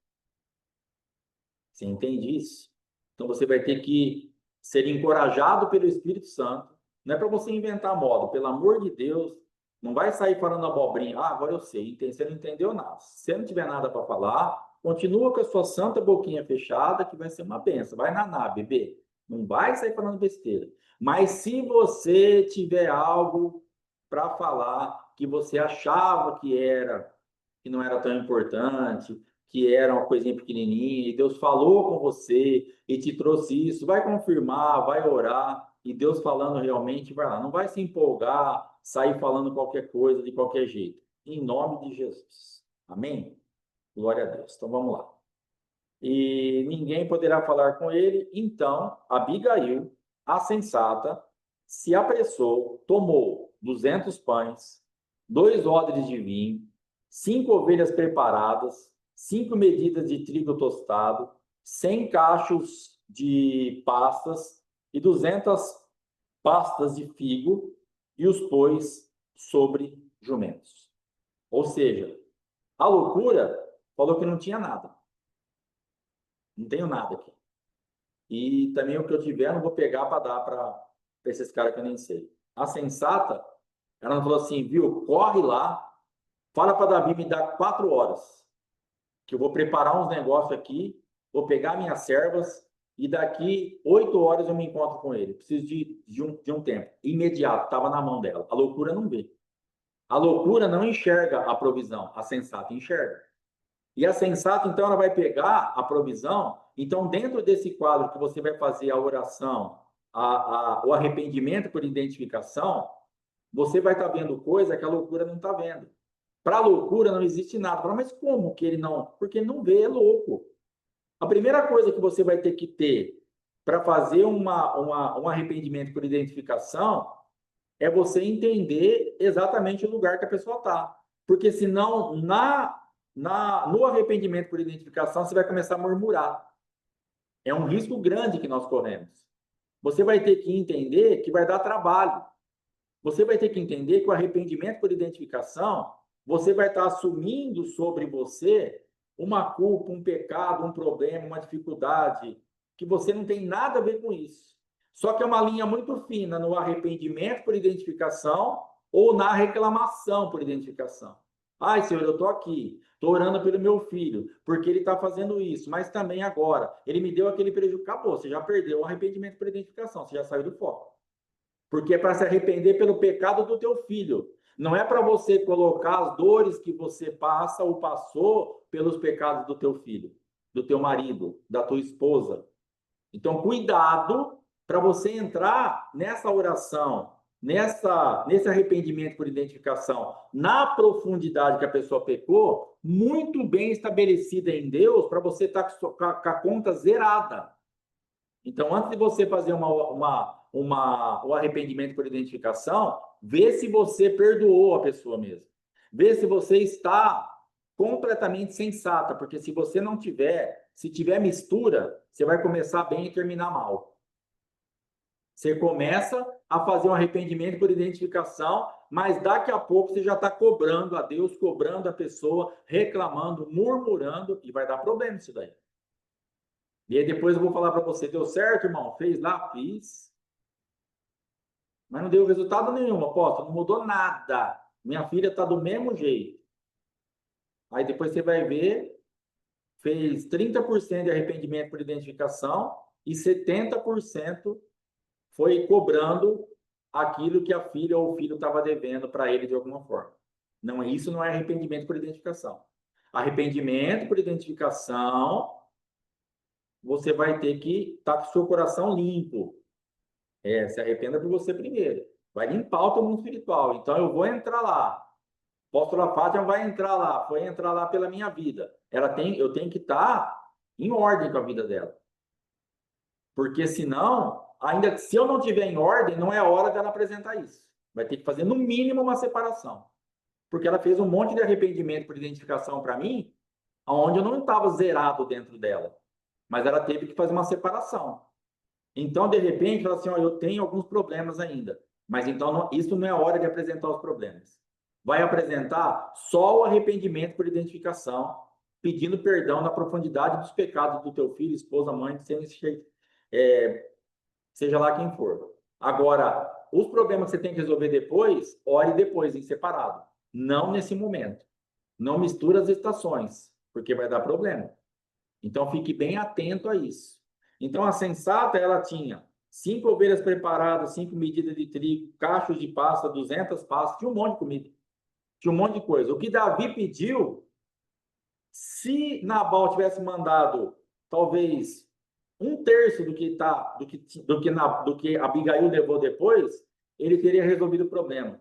Você entende isso? Então você vai ter que ser encorajado pelo Espírito Santo. Não é para você inventar moda, pelo amor de Deus. Não vai sair falando abobrinha. Ah, agora eu sei. Você não entendeu nada. Se você não tiver nada para falar, continua com a sua santa boquinha fechada, que vai ser uma benção. Vai naná, bebê. Não vai sair falando besteira. Mas se você tiver algo para falar que você achava que não era tão importante, que era uma coisinha pequenininha, e Deus falou com você e te trouxe isso, vai confirmar, vai orar, e Deus falando realmente, vai lá. Não vai se empolgar, sair falando qualquer coisa, de qualquer jeito. Em nome de Jesus. Amém? Glória a Deus. Então, vamos lá. E ninguém poderá falar com ele. Então, Abigail, a sensata, se apressou, tomou 200 pães, 2 odres de vinho, 5 ovelhas preparadas, 5 medidas de trigo tostado, 100 cachos de pastas e 200 pastas de figo, e os pôs sobre jumentos. Ou seja, a loucura falou que não tinha nada. Não tenho nada aqui. E também o que eu tiver, não vou pegar para dar para esses caras que eu nem sei. A sensata, ela falou assim, viu, corre lá, fala para Davi me dar 4 horas, que eu vou preparar uns negócios aqui, vou pegar minhas servas, e daqui 8 horas eu me encontro com ele. Preciso de um tempo. Imediato, estava na mão dela. A loucura não vê. A loucura não enxerga a provisão, a sensata enxerga. E a sensata, então, ela vai pegar a provisão. Então, dentro desse quadro que você vai fazer a oração, o arrependimento por identificação, você vai estar vendo coisa que a loucura não está vendo. Para a loucura não existe nada. Fala, mas como que ele não? Porque ele não vê, é louco. A primeira coisa que você vai ter que ter para fazer um arrependimento por identificação é você entender exatamente o lugar que a pessoa está. Porque senão, no arrependimento por identificação, você vai começar a murmurar. É um risco grande que nós corremos. Você vai ter que entender que vai dar trabalho. Você vai ter que entender que o arrependimento por identificação, você vai estar assumindo sobre você uma culpa, um pecado, um problema, uma dificuldade, que você não tem nada a ver com isso. Só que é uma linha muito fina no arrependimento por identificação ou na reclamação por identificação. Ai, Senhor, eu estou aqui, estou orando pelo meu filho, porque ele está fazendo isso, mas também agora, ele me deu aquele prejuízo. Acabou, você já perdeu o arrependimento por identificação, você já saiu do foco. Porque é para se arrepender pelo pecado do teu filho. Não é para você colocar as dores que você passa ou passou pelos pecados do teu filho, do teu marido, da tua esposa. Então, cuidado para você entrar nessa oração, nesse arrependimento por identificação, na profundidade que a pessoa pecou, muito bem estabelecida em Deus, para você estar com a conta zerada. Então, antes de você fazer o arrependimento por identificação, vê se você perdoou a pessoa mesmo. Vê se você está completamente sensata, porque se você não tiver, se tiver mistura, você vai começar bem e terminar mal. Você começa a fazer um arrependimento por identificação, mas daqui a pouco você já está cobrando a Deus, cobrando a pessoa, reclamando, murmurando, e vai dar problema isso daí. E aí depois eu vou falar para você, deu certo, irmão? Fez lá? Fiz. Mas não deu resultado nenhum, apóstolo, não mudou nada. Minha filha está do mesmo jeito. Aí depois você vai ver, fez 30% de arrependimento por identificação e 70% foi cobrando aquilo que a filha ou o filho estava devendo para ele de alguma forma. Não, isso não é arrependimento por identificação. Arrependimento por identificação, você vai ter que estar com o seu coração limpo. Se arrependa por você primeiro. Vai limpar o teu mundo espiritual. Então, eu vou entrar lá. A apóstola Fátima vai entrar lá. Foi entrar lá pela minha vida. Eu tenho que estar em ordem com a vida dela. Porque senão, ainda se eu não tiver em ordem, não é hora dela apresentar isso. Vai ter que fazer, no mínimo, uma separação. Porque ela fez um monte de arrependimento por identificação para mim, onde eu não estava zerado dentro dela. Mas ela teve que fazer uma separação. Então, de repente, ela assim, ó, eu tenho alguns problemas ainda. Mas então, isso não é hora de apresentar os problemas. Vai apresentar só o arrependimento por identificação, pedindo perdão na profundidade dos pecados do teu filho, esposa, mãe, seja lá quem for. Agora, os problemas que você tem que resolver depois, ore depois, em separado. Não nesse momento. Não misture as estações, porque vai dar problema. Então, fique bem atento a isso. Então, a sensata, ela tinha 5 ovelhas preparadas, 5 medidas de trigo, cachos de pasta, 200 pastas, tinha um monte de comida. Tinha um monte de coisa. O que Davi pediu, se Nabal tivesse mandado, talvez, 1/3 do que Abigail levou depois, ele teria resolvido o problema.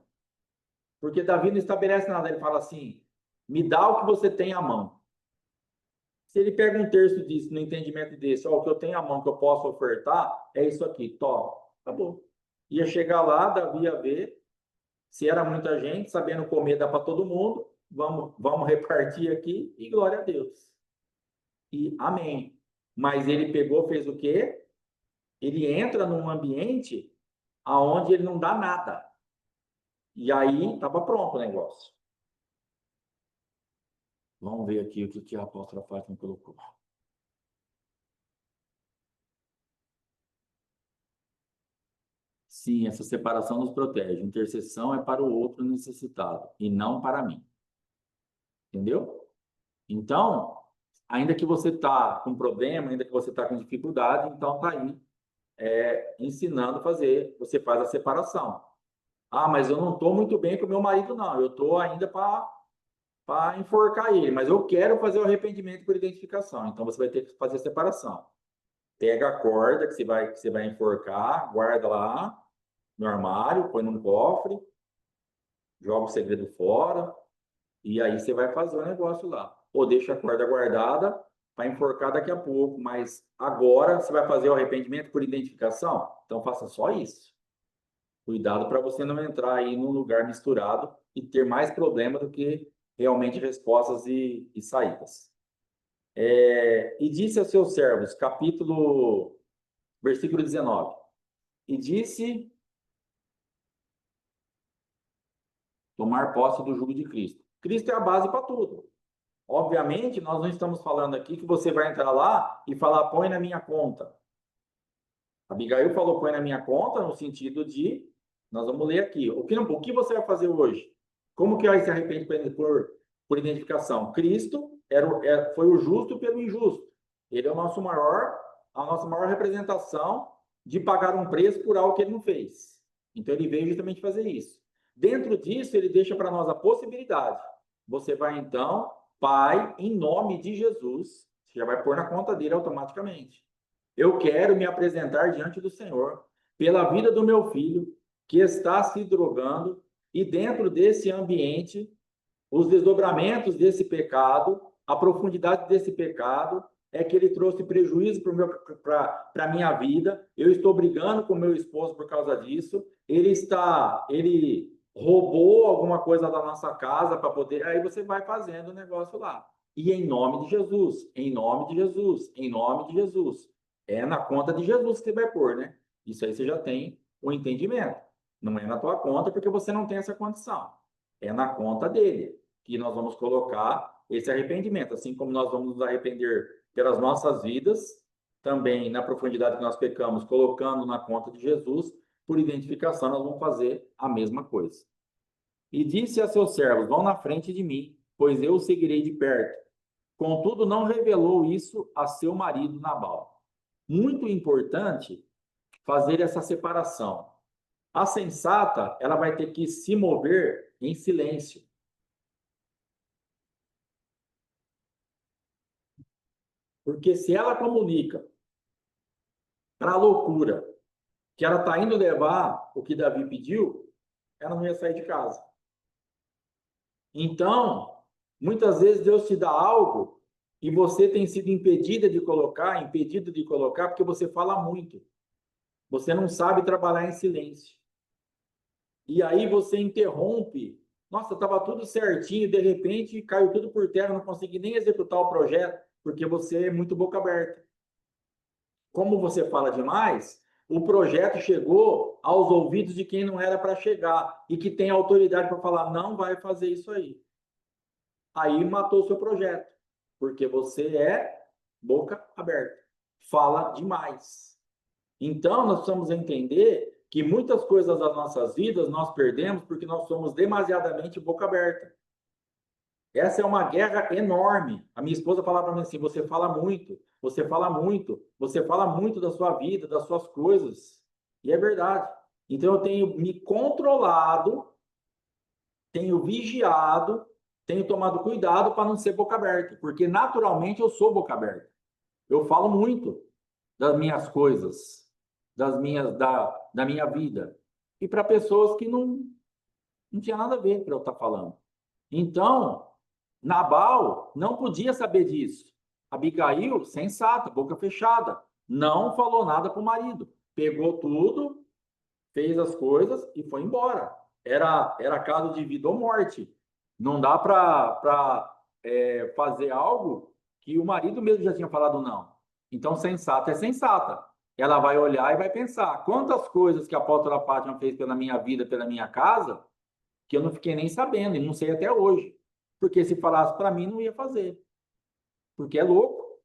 Porque Davi não estabelece nada. Ele fala assim, me dá o que você tem à mão. Se ele pega 1/3 disso, no entendimento desse, o que eu tenho à mão que eu posso ofertar, é isso aqui, toma, acabou. Ia chegar lá, Davi ia ver, se era muita gente, sabendo comer dá para todo mundo, vamos repartir aqui e glória a Deus. E amém. Mas ele pegou, fez o quê? Ele entra num ambiente aonde ele não dá nada. E aí estava pronto o negócio. Vamos ver aqui o que a apóstola Fátima colocou. Sim, essa separação nos protege. Intercessão é para o outro necessitado e não para mim. Entendeu? Então, ainda que você está com problema, ainda que você está com dificuldade, então está aí ensinando a fazer. Você faz a separação. Ah, mas eu não estou muito bem com o meu marido, não. Eu estou ainda para enforcar ele, mas eu quero fazer o arrependimento por identificação. Então você vai ter que fazer a separação. Pega a corda que você vai enforcar, guarda lá no armário, põe num cofre, joga o segredo fora, e aí você vai fazer o negócio lá. Ou deixa a corda guardada para enforcar daqui a pouco, mas agora você vai fazer o arrependimento por identificação? Então faça só isso. Cuidado para você não entrar aí num lugar misturado e ter mais problema do que realmente respostas e saídas. E disse a seus servos, versículo 19, e disse tomar posse do jugo de Cristo. Cristo é a base para tudo. Obviamente, nós não estamos falando aqui que você vai entrar lá e falar, põe na minha conta. Abigail falou, põe na minha conta, no sentido de, nós vamos ler aqui, o que você vai fazer hoje? Como que vai se arrepender por identificação? Cristo foi o justo pelo injusto. Ele é a nossa maior representação de pagar um preço por algo que ele não fez. Então, ele veio justamente fazer isso. Dentro disso, ele deixa para nós a possibilidade. Você vai, então, Pai, em nome de Jesus, você já vai pôr na conta dele automaticamente. Eu quero me apresentar diante do Senhor pela vida do meu filho que está se drogando e dentro desse ambiente, os desdobramentos desse pecado, a profundidade desse pecado é que ele trouxe prejuízo para a minha vida. Eu estou brigando com meu esposo por causa disso. Ele roubou alguma coisa da nossa casa para poder. Aí você vai fazendo o negócio lá. E em nome de Jesus, em nome de Jesus, em nome de Jesus. É na conta de Jesus que você vai pôr, né? Isso aí você já tem o entendimento. Não é na tua conta porque você não tem essa condição. É na conta dele que nós vamos colocar esse arrependimento. Assim como nós vamos nos arrepender pelas nossas vidas, também na profundidade que nós pecamos, colocando na conta de Jesus, por identificação, nós vamos fazer a mesma coisa. E disse a seus servos, vão na frente de mim, pois eu o seguirei de perto. Contudo, não revelou isso a seu marido Nabal. Muito importante fazer essa separação. A sensata, ela vai ter que se mover em silêncio. Porque se ela comunica para a loucura que ela está indo levar o que Davi pediu, ela não ia sair de casa. Então, muitas vezes Deus te dá algo e você tem sido impedido de colocar, porque você fala muito. Você não sabe trabalhar em silêncio. E aí você interrompe. Nossa, estava tudo certinho, de repente caiu tudo por terra, não consegui nem executar o projeto, porque você é muito boca aberta. Como você fala demais, o projeto chegou aos ouvidos de quem não era para chegar e que tem autoridade para falar, não vai fazer isso aí. Aí matou o seu projeto, porque você é boca aberta, fala demais. Então, nós precisamos entender que muitas coisas das nossas vidas nós perdemos porque nós somos demasiadamente boca aberta. Essa é uma guerra enorme. A minha esposa falava para mim assim: você fala muito, você fala muito, você fala muito da sua vida, das suas coisas. E é verdade. Então, eu tenho me controlado, tenho vigiado, tenho tomado cuidado para não ser boca aberta, porque naturalmente eu sou boca aberta. Eu falo muito das minhas coisas, da minha vida. E para pessoas que não tinha nada a ver para eu estar falando. Então, Nabal não podia saber disso. Abigail, sensata, boca fechada, não falou nada para o marido. Pegou tudo, fez as coisas e foi embora. Era caso de vida ou morte. Não dá para fazer algo que o marido mesmo já tinha falado não. Então, sensata é sensata. Ela vai olhar e vai pensar: quantas coisas que a apóstola Fátima fez pela minha vida, pela minha casa, que eu não fiquei nem sabendo, e não sei até hoje. Porque se falasse para mim, não ia fazer. Porque é louco.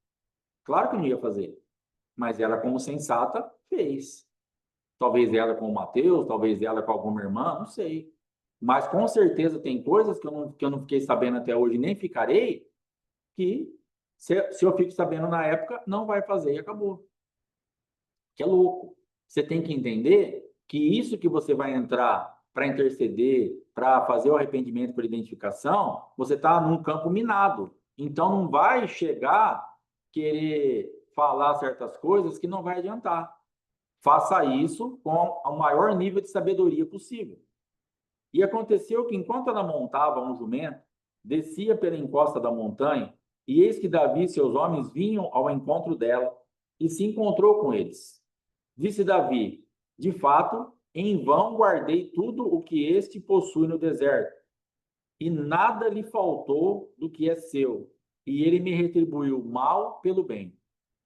Claro que não ia fazer. Mas ela, como sensata, fez. Talvez ela com o Mateus, talvez ela com alguma irmã, não sei. Mas com certeza tem coisas que eu não fiquei sabendo até hoje, nem ficarei, que se eu fico sabendo na época, não vai fazer e acabou. Que é louco. Você tem que entender que isso que você vai entrar para interceder, para fazer o arrependimento por identificação, você está num campo minado. Então não vai chegar querer falar certas coisas que não vai adiantar. Faça isso com o maior nível de sabedoria possível. E aconteceu que, enquanto ela montava um jumento, descia pela encosta da montanha, e eis que Davi e seus homens vinham ao encontro dela, e se encontrou com eles. Disse Davi: de fato, em vão guardei tudo o que este possui no deserto, e nada lhe faltou do que é seu, e ele me retribuiu mal pelo bem.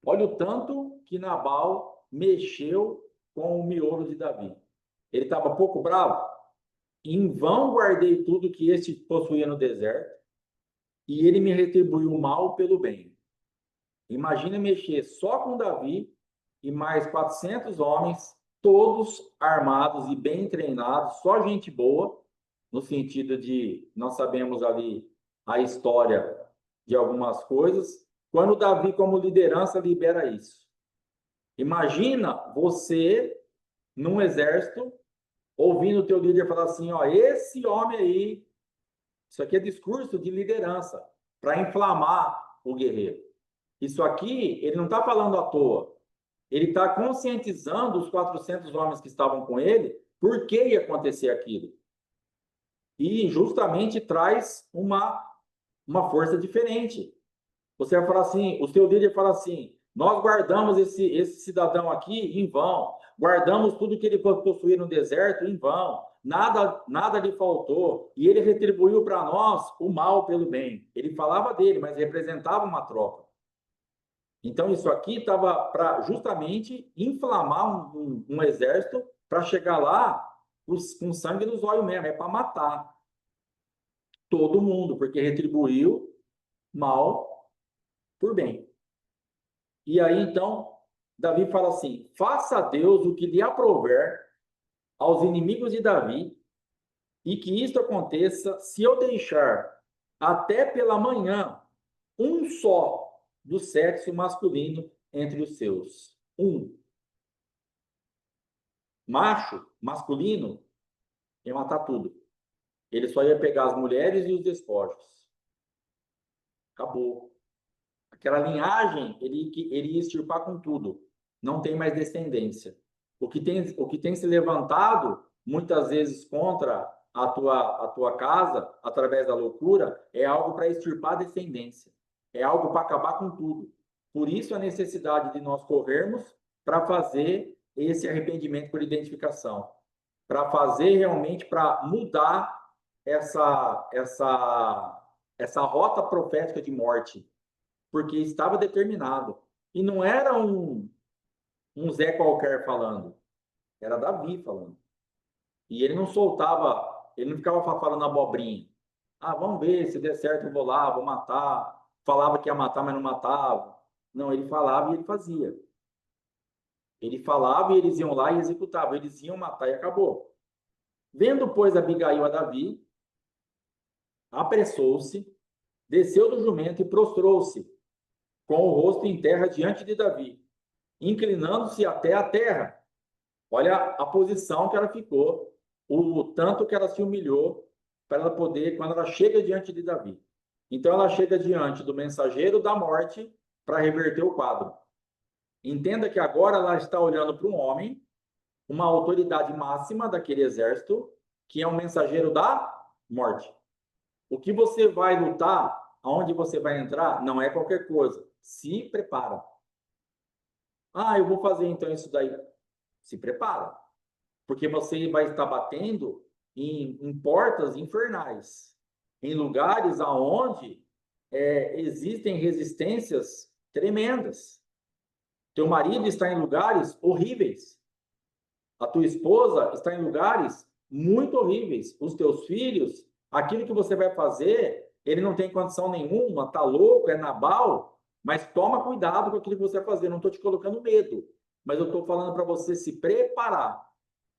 Olha o tanto que Nabal mexeu com o miolo de Davi. Ele estava pouco bravo. Em vão guardei tudo que este possuía no deserto, e ele me retribuiu o mal pelo bem. Imagina mexer só com Davi e mais 400 homens, todos armados e bem treinados, só gente boa, no sentido de nós sabemos ali a história de algumas coisas, quando Davi, como liderança, libera isso. Imagina você num exército ouvindo o teu líder falar assim, ó, esse homem aí, isso aqui é discurso de liderança para inflamar o guerreiro. Isso aqui, ele não está falando à toa. Ele está conscientizando os 400 homens que estavam com ele por que ia acontecer aquilo. E justamente traz uma força diferente. Você vai falar assim, o seu líder fala assim, nós guardamos esse cidadão aqui em vão, guardamos tudo que ele possuía no deserto em vão, nada lhe faltou, e ele retribuiu para nós o mal pelo bem. Ele falava dele, mas representava uma troca. Então, isso aqui estava para justamente inflamar um exército para chegar lá com sangue nos olhos mesmo, é para matar todo mundo, porque retribuiu mal por bem. E aí, então, Davi fala assim: faça a Deus o que lhe aprouver aos inimigos de Davi, e que isto aconteça se eu deixar até pela manhã um só do sexo masculino entre os seus. Um macho, masculino, ia matar tudo. Ele só ia pegar as mulheres e os despojos. Acabou. Aquela linhagem, ele ia extirpar com tudo. Não tem mais descendência. O que tem se levantado, muitas vezes, contra a tua casa, através da loucura, é algo para extirpar a descendência. É algo para acabar com tudo. Por isso, a necessidade de nós corrermos para fazer esse arrependimento por identificação. Para fazer realmente, para mudar essa rota profética de morte, porque estava determinado. E não era um Zé qualquer falando, era Davi falando. E ele não soltava, ele não ficava falando abobrinha. Ah, vamos ver, se der certo eu vou lá, vou matar. Falava que ia matar, mas não matava. Não, ele falava e ele fazia. Ele falava e eles iam lá e executavam. Eles iam matar e acabou. Vendo, pois, Abigail a Davi, apressou-se, desceu do jumento e prostrou-se com o rosto em terra diante de Davi, inclinando-se até a terra. Olha a posição que ela ficou, o tanto que ela se humilhou para ela poder, quando ela chega diante de Davi. Então ela chega diante do mensageiro da morte para reverter o quadro. Entenda que agora ela está olhando para um homem, uma autoridade máxima daquele exército, que é um mensageiro da morte. O que você vai lutar, aonde você vai entrar, não é qualquer coisa. Se prepara. Ah, eu vou fazer então isso daí. Se prepara. Porque você vai estar batendo em portas infernais. em lugares aonde existem resistências tremendas. Teu marido está em lugares horríveis. A tua esposa está em lugares muito horríveis. Os teus filhos, aquilo que você vai fazer, ele não tem condição nenhuma, está louco, é Nabal, mas toma cuidado com aquilo que você vai fazer. Não estou te colocando medo, mas eu estou falando para você se preparar.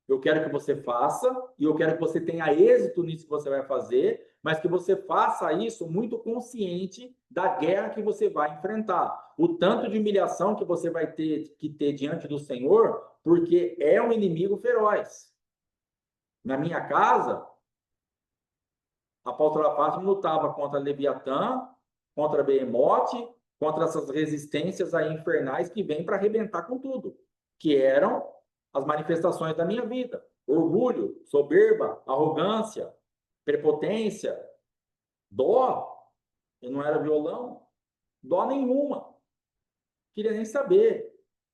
Eu quero que você faça e eu quero que você tenha êxito nisso que você vai fazer, mas que você faça isso muito consciente da guerra que você vai enfrentar. O tanto de humilhação que você vai ter que ter diante do Senhor, porque é um inimigo feroz. Na minha casa, a apóstola Fátima lutava contra Leviatã, contra Behemote, contra essas resistências aí infernais que vêm para arrebentar com tudo, que eram as manifestações da minha vida. Orgulho, soberba, arrogância, prepotência, dó. Eu não era violão, dó nenhuma. Queria nem saber.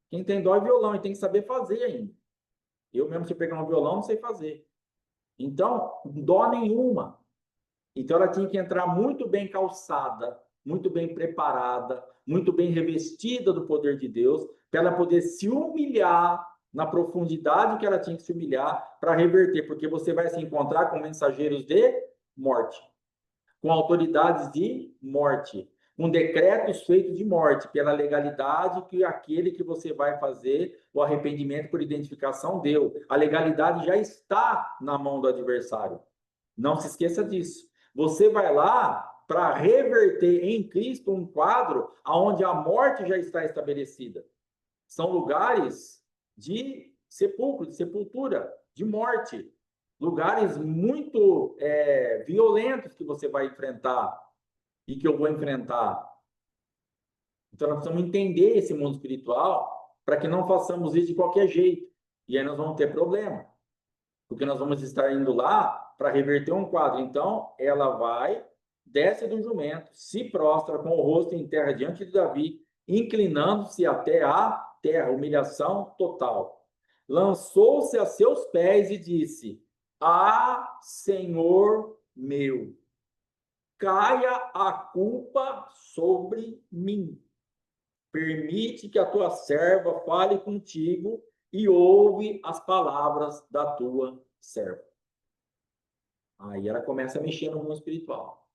Quem tem dó é violão e tem que saber fazer ainda. Eu mesmo, se eu pegar um violão, não sei fazer. Então, dó nenhuma. Então, ela tinha que entrar muito bem calçada, muito bem preparada, muito bem revestida do poder de Deus, para ela poder se humilhar na profundidade que ela tinha que se humilhar para reverter, porque você vai se encontrar com mensageiros de morte, com autoridades de morte, com decretos feitos de morte, pela legalidade que aquele que você vai fazer o arrependimento por identificação deu. A legalidade já está na mão do adversário. Não se esqueça disso. Você vai lá para reverter em Cristo um quadro onde a morte já está estabelecida. São lugares de sepulcro, de sepultura, de morte. Lugares muito violentos que você vai enfrentar e que eu vou enfrentar. Então, nós precisamos entender esse mundo espiritual para que não façamos isso de qualquer jeito. E aí nós vamos ter problema. Porque nós vamos estar indo lá para reverter um quadro. Então, ela vai, desce do jumento, se prostra com o rosto em terra diante de Davi, inclinando-se até a terra, humilhação total. Lançou-se a seus pés e disse: Ah, Senhor meu, caia a culpa sobre mim. Permite que a tua serva fale contigo e ouve as palavras da tua serva. Aí ela começa a mexer no mundo espiritual.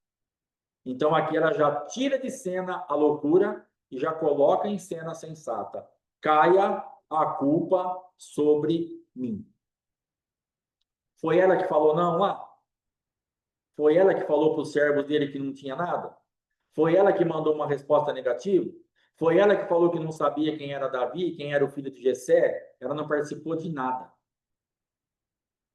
Então aqui ela já tira de cena a loucura e já coloca em cena a sensata. Caia a culpa sobre mim. Foi ela que falou não lá? Foi ela que falou para os servos dele que não tinha nada? Foi ela que mandou uma resposta negativa? Foi ela que falou que não sabia quem era Davi, quem era o filho de Jessé? Ela não participou de nada.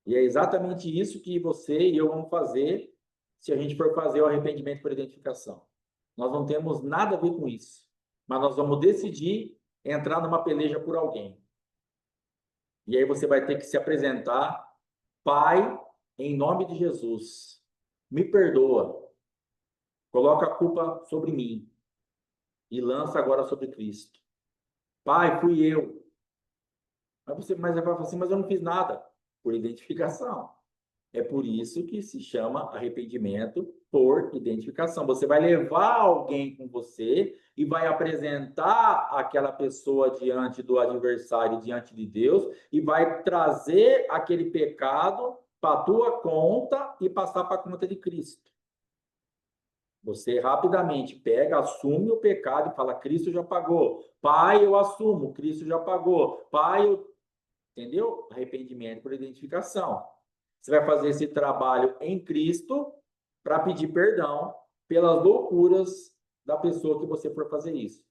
E é exatamente isso que você e eu vamos fazer se a gente for fazer o arrependimento por identificação. Nós não temos nada a ver com isso, mas nós vamos decidir entrar numa peleja por alguém. E aí você vai ter que se apresentar: Pai, em nome de Jesus, me perdoa, coloca a culpa sobre mim e lança agora sobre Cristo. Pai, fui eu. Mas vai falar assim, mas eu não fiz nada. Por identificação. É por isso que se chama arrependimento por identificação. Você vai levar alguém com você e vai apresentar aquela pessoa diante do adversário, diante de Deus, e vai trazer aquele pecado para a tua conta e passar para a conta de Cristo. Você rapidamente pega, assume o pecado e fala: Cristo já pagou. Pai, eu assumo, Cristo já pagou. Pai, eu... Entendeu? Arrependimento por identificação. Você vai fazer esse trabalho em Cristo para pedir perdão pelas loucuras da pessoa que você for fazer isso.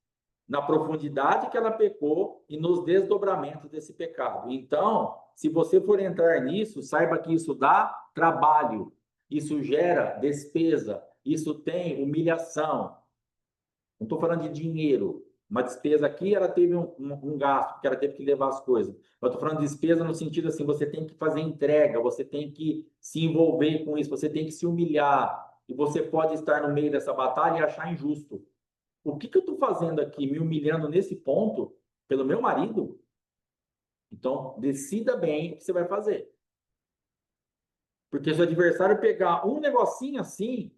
Na profundidade que ela pecou e nos desdobramentos desse pecado. Então, se você for entrar nisso, saiba que isso dá trabalho, isso gera despesa, isso tem humilhação. Não estou falando de dinheiro. Uma despesa aqui, ela teve um gasto, porque ela teve que levar as coisas. Eu estou falando de despesa no sentido assim, você tem que fazer entrega, você tem que se envolver com isso, você tem que se humilhar. E você pode estar no meio dessa batalha e achar injusto. O que eu estou fazendo aqui, me humilhando nesse ponto, pelo meu marido? Então, decida bem o que você vai fazer. Porque se o adversário pegar um negocinho assim,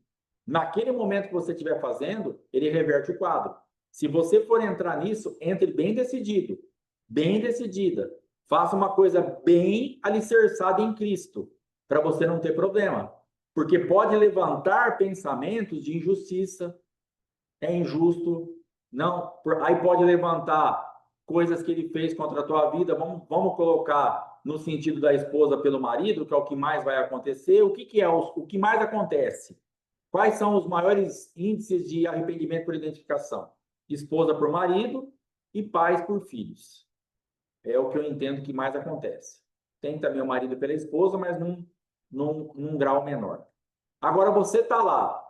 naquele momento que você estiver fazendo, ele reverte o quadro. Se você for entrar nisso, entre bem decidido, bem decidida. Faça uma coisa bem alicerçada em Cristo, para você não ter problema. Porque pode levantar pensamentos de injustiça, é injusto, não, aí pode levantar coisas que ele fez contra a tua vida, vamos colocar no sentido da esposa pelo marido, que é o que mais vai acontecer. O que é o que mais acontece? Quais são os maiores índices de arrependimento por identificação? Esposa por marido e pais por filhos. É o que eu entendo que mais acontece. Tem também o marido pela esposa, mas num grau menor. Agora você está lá,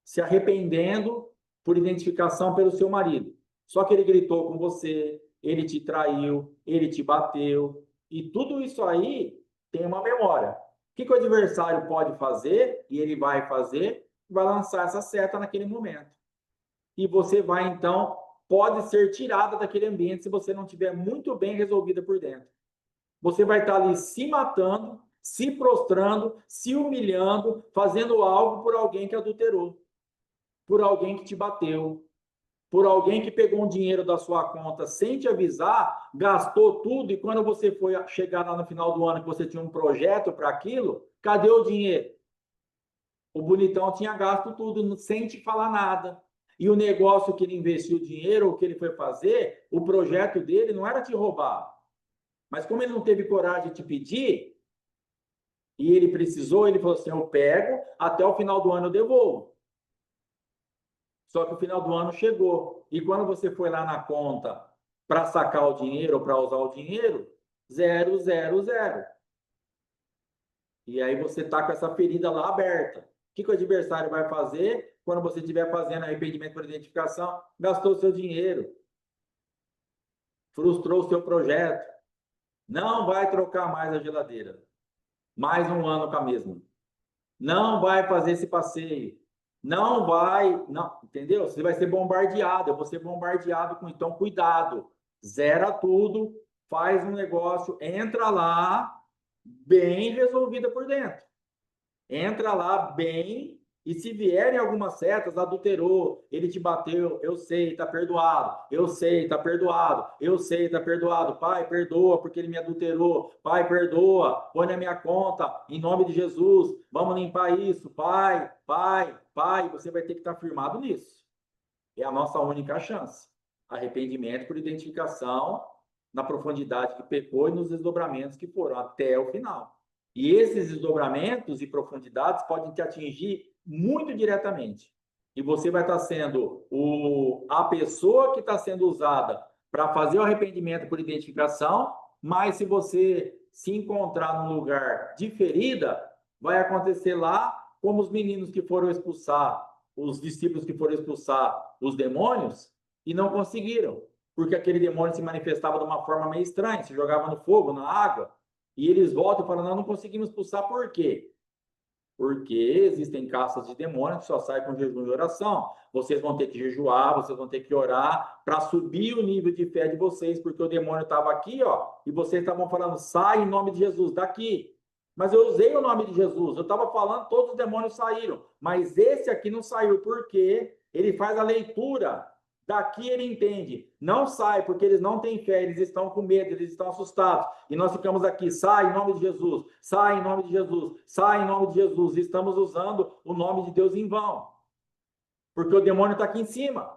se arrependendo por identificação pelo seu marido. Só que ele gritou com você, ele te traiu, ele te bateu. E tudo isso aí tem uma memória. O que o adversário pode fazer, e ele vai fazer, vai lançar essa seta naquele momento. E você vai, então, pode ser tirada daquele ambiente se você não tiver muito bem resolvida por dentro. Você vai estar ali se matando, se prostrando, se humilhando, fazendo algo por alguém que adulterou, por alguém que te bateu, por alguém que pegou um dinheiro da sua conta sem te avisar, gastou tudo, e quando você foi chegar lá no final do ano que você tinha um projeto para aquilo, cadê o dinheiro? O bonitão tinha gasto tudo sem te falar nada. E o negócio que ele investiu o dinheiro, o que ele foi fazer, o projeto dele não era te roubar. Mas como ele não teve coragem de te pedir, e ele precisou, ele falou assim, eu pego, até o final do ano eu devolvo. Só que o final do ano chegou. E quando você foi lá na conta para sacar o dinheiro ou para usar o dinheiro, 0, 0, 0. E aí você está com essa ferida lá aberta. O que o adversário vai fazer quando você estiver fazendo arrependimento por identificação? Gastou seu dinheiro, frustrou o seu projeto, não vai trocar mais a geladeira. Mais um ano com a mesma. Não vai fazer esse passeio. Não vai, não, entendeu? Você vai ser bombardeado, eu vou ser bombardeado com, então cuidado. Zera tudo, faz um negócio, entra lá bem resolvida por dentro. Entra lá bem, e se vierem algumas setas, adulterou, ele te bateu, eu sei, tá perdoado, eu sei, tá perdoado, eu sei, tá perdoado, pai, perdoa porque ele me adulterou, pai, perdoa, põe na minha conta, em nome de Jesus, vamos limpar isso, pai, pai, pai, você vai ter que estar firmado nisso. É a nossa única chance. Arrependimento por identificação na profundidade que pecou e nos desdobramentos que foram até o final. E esses desdobramentos e profundidades podem te atingir muito diretamente. E você vai estar sendo a pessoa que está sendo usada para fazer o arrependimento por identificação, mas se você se encontrar num lugar de ferida, vai acontecer lá como os meninos que foram expulsar, os discípulos que foram expulsar os demônios e não conseguiram, porque aquele demônio se manifestava de uma forma meio estranha, se jogava no fogo, na água, e eles voltam e falam, nós não conseguimos expulsar, por quê? Porque existem castas de demônios que só saem com jejum e oração. Vocês vão ter que jejuar, vocês vão ter que orar para subir o nível de fé de vocês, porque o demônio estava aqui, ó, e vocês estavam falando, sai em nome de Jesus, daqui. Mas eu usei o nome de Jesus, eu estava falando, todos os demônios saíram, mas esse aqui não saiu, porque ele faz a leitura. Daqui ele entende, não sai porque eles não têm fé, eles estão com medo, eles estão assustados. E nós ficamos aqui, sai em nome de Jesus, sai em nome de Jesus, sai em nome de Jesus. E estamos usando o nome de Deus em vão, porque o demônio está aqui em cima.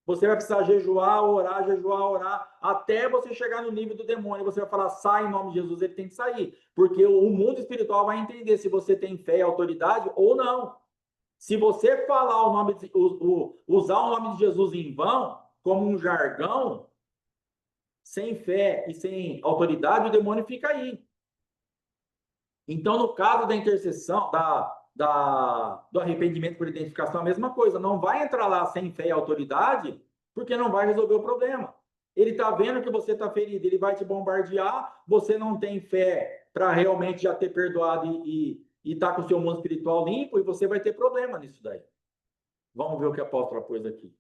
Você vai precisar jejuar, orar, até você chegar no nível do demônio. Você vai falar, sai em nome de Jesus, ele tem que sair. Porque o mundo espiritual vai entender se você tem fé e autoridade ou não. Se você falar o nome de, usar o nome de Jesus em vão, como um jargão, sem fé e sem autoridade, o demônio fica aí. Então, no caso da intercessão, do arrependimento por identificação, a mesma coisa. Não vai entrar lá sem fé e autoridade, porque não vai resolver o problema. Ele está vendo que você está ferido, ele vai te bombardear, você não tem fé para realmente já ter perdoado e estar com o seu mundo espiritual limpo, e você vai ter problema nisso daí. Vamos ver o que a apóstola pôs aqui.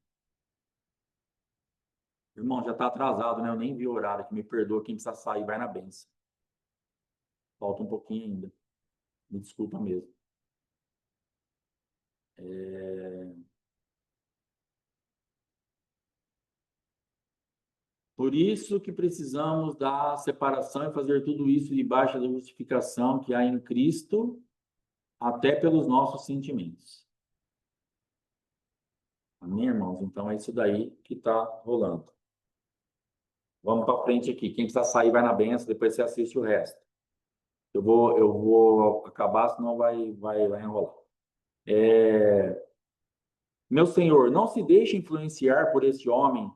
Irmão, já está atrasado, né? Eu nem vi o horário, que me perdoa, quem precisa sair vai na benção. Falta um pouquinho ainda. Me desculpa mesmo. Por isso que precisamos da separação e fazer tudo isso debaixo da justificação que há em Cristo, até pelos nossos sentimentos. Amém, irmãos? Então é isso daí que está rolando. Vamos para frente aqui. Quem precisa sair vai na benção, depois você assiste o resto. Eu vou acabar, senão vai enrolar. Meu Senhor, não se deixe influenciar por esse homem.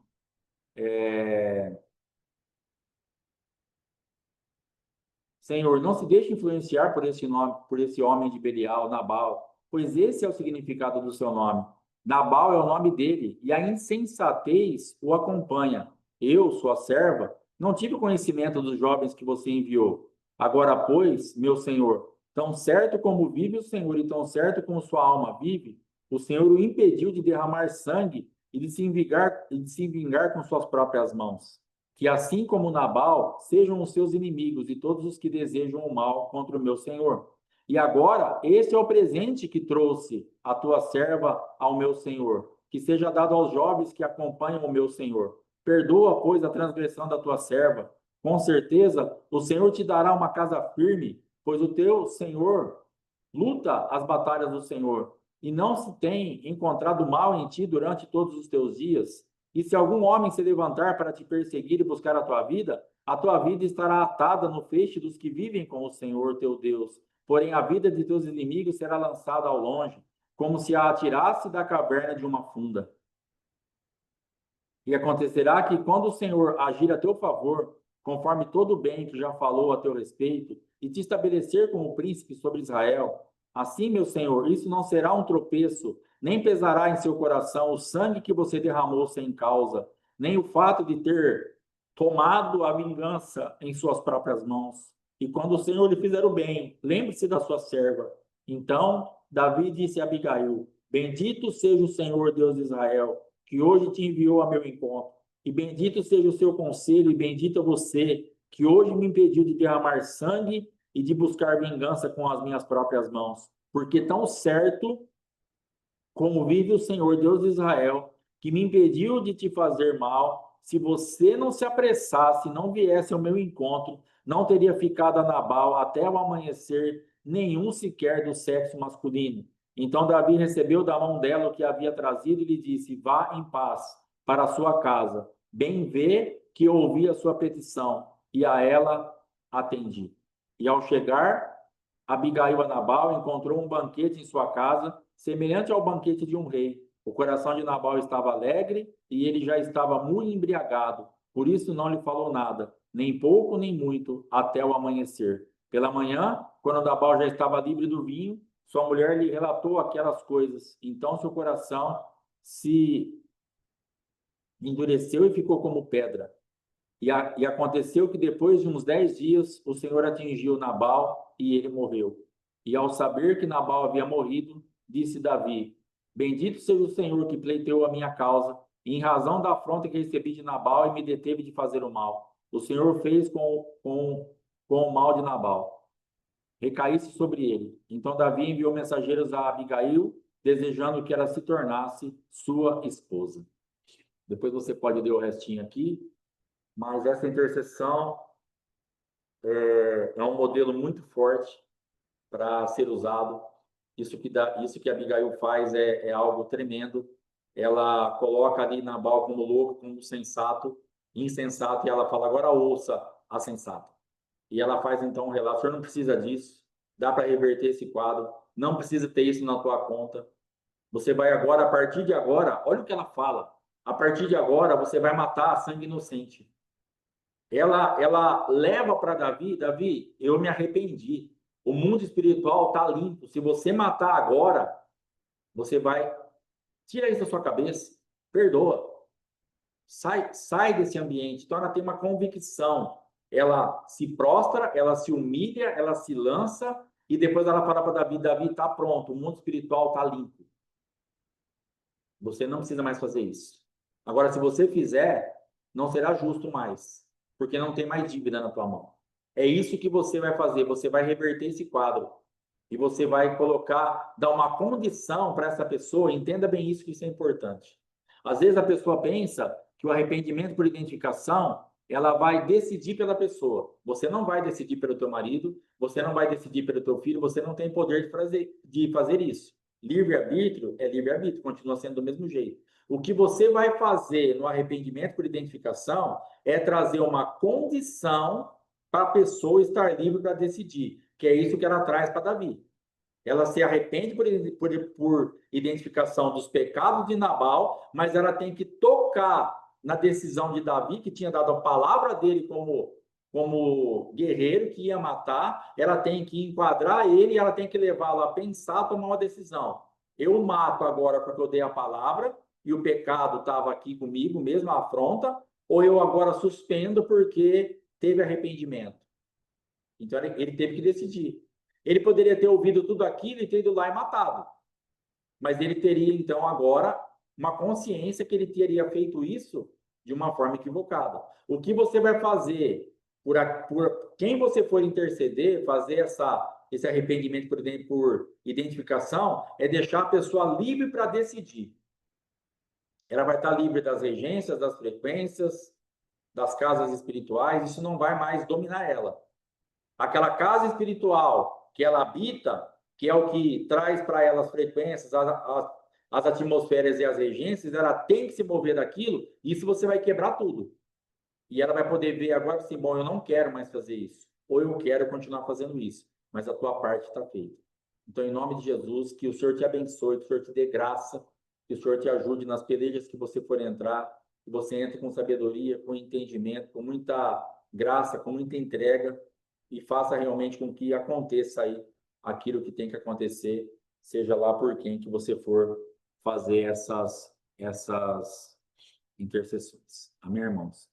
Senhor, não se deixe influenciar por esse homem de Belial, Nabal, pois esse é o significado do seu nome. Nabal é o nome dele, e a insensatez o acompanha. Eu, sua serva, não tive conhecimento dos jovens que você enviou. Agora, pois, meu Senhor, tão certo como vive o Senhor e tão certo como sua alma vive, o Senhor o impediu de derramar sangue e de se vingar com suas próprias mãos. Que assim como Nabal, sejam os seus inimigos e todos os que desejam o mal contra o meu senhor. E agora, este é o presente que trouxe a tua serva ao meu senhor, que seja dado aos jovens que acompanham o meu senhor. Perdoa, pois, a transgressão da tua serva. Com certeza, o Senhor te dará uma casa firme, pois o teu senhor luta as batalhas do Senhor, e não se tem encontrado mal em ti durante todos os teus dias. E se algum homem se levantar para te perseguir e buscar a tua vida estará atada no feixe dos que vivem com o Senhor teu Deus. Porém, a vida de teus inimigos será lançada ao longe, como se a atirasse da caverna de uma funda. E acontecerá que, quando o Senhor agir a teu favor, conforme todo o bem que já falou a teu respeito, e te estabelecer como príncipe sobre Israel, assim, meu Senhor, isso não será um tropeço, nem pesará em seu coração o sangue que você derramou sem causa, nem o fato de ter tomado a vingança em suas próprias mãos. E quando o Senhor lhe fizer o bem, lembre-se da sua serva. Então, Davi disse a Abigail: Bendito seja o Senhor Deus de Israel, que hoje te enviou a meu encontro. E bendito seja o seu conselho, e bendito você, que hoje me impediu de derramar sangue e de buscar vingança com as minhas próprias mãos. Porque tão certo como vive o Senhor Deus de Israel, que me impediu de te fazer mal, se você não se apressasse, não viesse ao meu encontro, não teria ficado a Nabal até o amanhecer, nenhum sequer do sexo masculino. Então Davi recebeu da mão dela o que havia trazido e lhe disse: Vá em paz para a sua casa. Bem vê que ouvi a sua petição, e a ela atendi. E ao chegar, Abigail a Nabal encontrou um banquete em sua casa, semelhante ao banquete de um rei. O coração de Nabal estava alegre e ele já estava muito embriagado. Por isso não lhe falou nada, nem pouco nem muito, até o amanhecer. Pela manhã, quando Nabal já estava livre do vinho, sua mulher lhe relatou aquelas coisas. Então seu coração se endureceu e ficou como pedra. E aconteceu que depois de uns 10 dias, o Senhor atingiu Nabal e ele morreu. E ao saber que Nabal havia morrido, disse Davi: Bendito seja o Senhor que pleiteou a minha causa, e em razão da afronta que recebi de Nabal e me deteve de fazer o mal. O Senhor fez com o mal de Nabal, recaísse sobre ele. Então Davi enviou mensageiros a Abigail, desejando que ela se tornasse sua esposa. Depois você pode ler o restinho aqui, mas essa intercessão é um modelo muito forte para ser usado. Isso que a Abigail faz é algo tremendo. Ela coloca ali Nabal como louco, como sensato, insensato, e ela fala: agora ouça a sensata. E ela faz então um relato: o senhor não precisa disso, dá para reverter esse quadro, não precisa ter isso na tua conta. Você vai agora, a partir de agora, olha o que ela fala: a partir de agora você vai matar a sangue inocente. Ela leva para Davi: Davi, eu me arrependi. O mundo espiritual está limpo. Se você matar agora, você vai. Tira isso da sua cabeça. Perdoa. Sai desse ambiente. Torna ter uma convicção. Ela se prostra, ela se humilha, ela se lança e depois ela fala para Davi: Davi, está pronto. O mundo espiritual está limpo. Você não precisa mais fazer isso. Agora, se você fizer, não será justo mais, porque não tem mais dívida na tua mão. É isso que você vai fazer, você vai reverter esse quadro. E você vai colocar, dar uma condição para essa pessoa, entenda bem isso, que isso é importante. Às vezes a pessoa pensa que o arrependimento por identificação, ela vai decidir pela pessoa. Você não vai decidir pelo teu marido, você não vai decidir pelo teu filho, você não tem poder de fazer isso. Livre-arbítrio é livre-arbítrio, continua sendo do mesmo jeito. O que você vai fazer no arrependimento por identificação é trazer uma condição para a pessoa estar livre para decidir, que é isso que ela traz para Davi. Ela se arrepende por identificação dos pecados de Nabal, mas ela tem que tocar na decisão de Davi, que tinha dado a palavra dele como guerreiro que ia matar. Ela tem que enquadrar ele e ela tem que levá-lo a pensar, tomar uma decisão. Eu mato agora porque eu dei a palavra e o pecado estava aqui comigo, mesmo a afronta, ou eu agora suspendo porque teve arrependimento. Então ele teve que decidir. Ele poderia ter ouvido tudo aquilo e ter ido lá e matado. Mas ele teria, então, agora, uma consciência que ele teria feito isso de uma forma equivocada. O que você vai fazer por quem você for interceder, fazer esse arrependimento por identificação, é deixar a pessoa livre para decidir. Ela vai estar livre das regências, das frequências, das casas espirituais, isso não vai mais dominar ela. Aquela casa espiritual que ela habita, que é o que traz para ela as frequências, as atmosferas e as regências, ela tem que se mover daquilo, isso você vai quebrar tudo. E ela vai poder ver agora assim, bom, eu não quero mais fazer isso, ou eu quero continuar fazendo isso, mas a tua parte está feita. Então, em nome de Jesus, que o Senhor te abençoe, que o Senhor te dê graça, que o Senhor te ajude nas pelejas que você for entrar, que você entre com sabedoria, com entendimento, com muita graça, com muita entrega, e faça realmente com que aconteça aí aquilo que tem que acontecer, seja lá por quem que você for fazer essas intercessões. Amém, irmãos?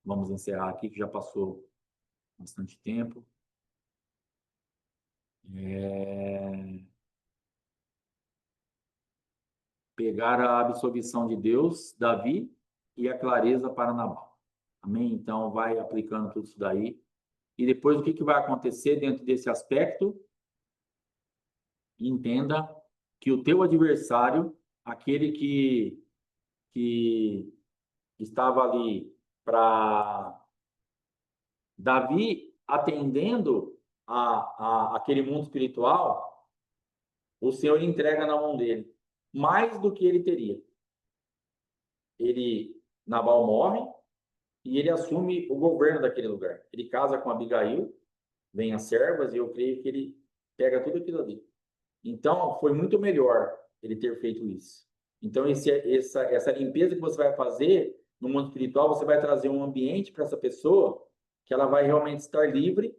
Vamos encerrar aqui, que já passou bastante tempo. Pegar a absolvição de Deus, Davi, e a clareza para Nabal. Amém? Então, vai aplicando tudo isso daí. E depois, o que vai acontecer dentro desse aspecto? Entenda que o teu adversário, aquele que estava ali para Davi, atendendo aquele mundo espiritual, o Senhor entrega na mão dele mais do que ele teria. Nabal morre e ele assume o governo daquele lugar. Ele casa com Abigail, vem as servas, e eu creio que ele pega tudo aquilo ali. Então, foi muito melhor ele ter feito isso. Então, essa limpeza que você vai fazer no mundo espiritual, você vai trazer um ambiente para essa pessoa que ela vai realmente estar livre.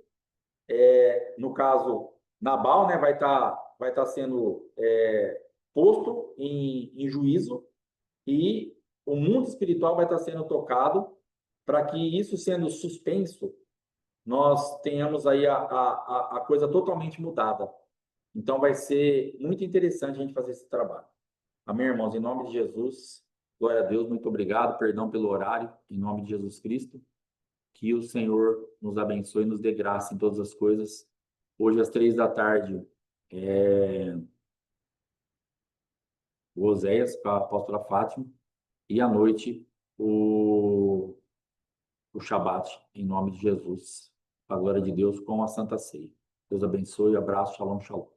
No caso, Nabal, né, vai estar sendo posto em juízo, e o mundo espiritual vai estar sendo tocado para que isso sendo suspenso, nós tenhamos aí a coisa totalmente mudada. Então, vai ser muito interessante a gente fazer esse trabalho. Amém, irmãos? Em nome de Jesus, glória a Deus, muito obrigado, perdão pelo horário, em nome de Jesus Cristo, que o Senhor nos abençoe e nos dê graça em todas as coisas. Hoje, às 15h, o Oséias com a apóstola Fátima, e à noite, o Shabat, em nome de Jesus, a glória de Deus com a Santa Ceia. Deus abençoe, abraço, shalom, shalom.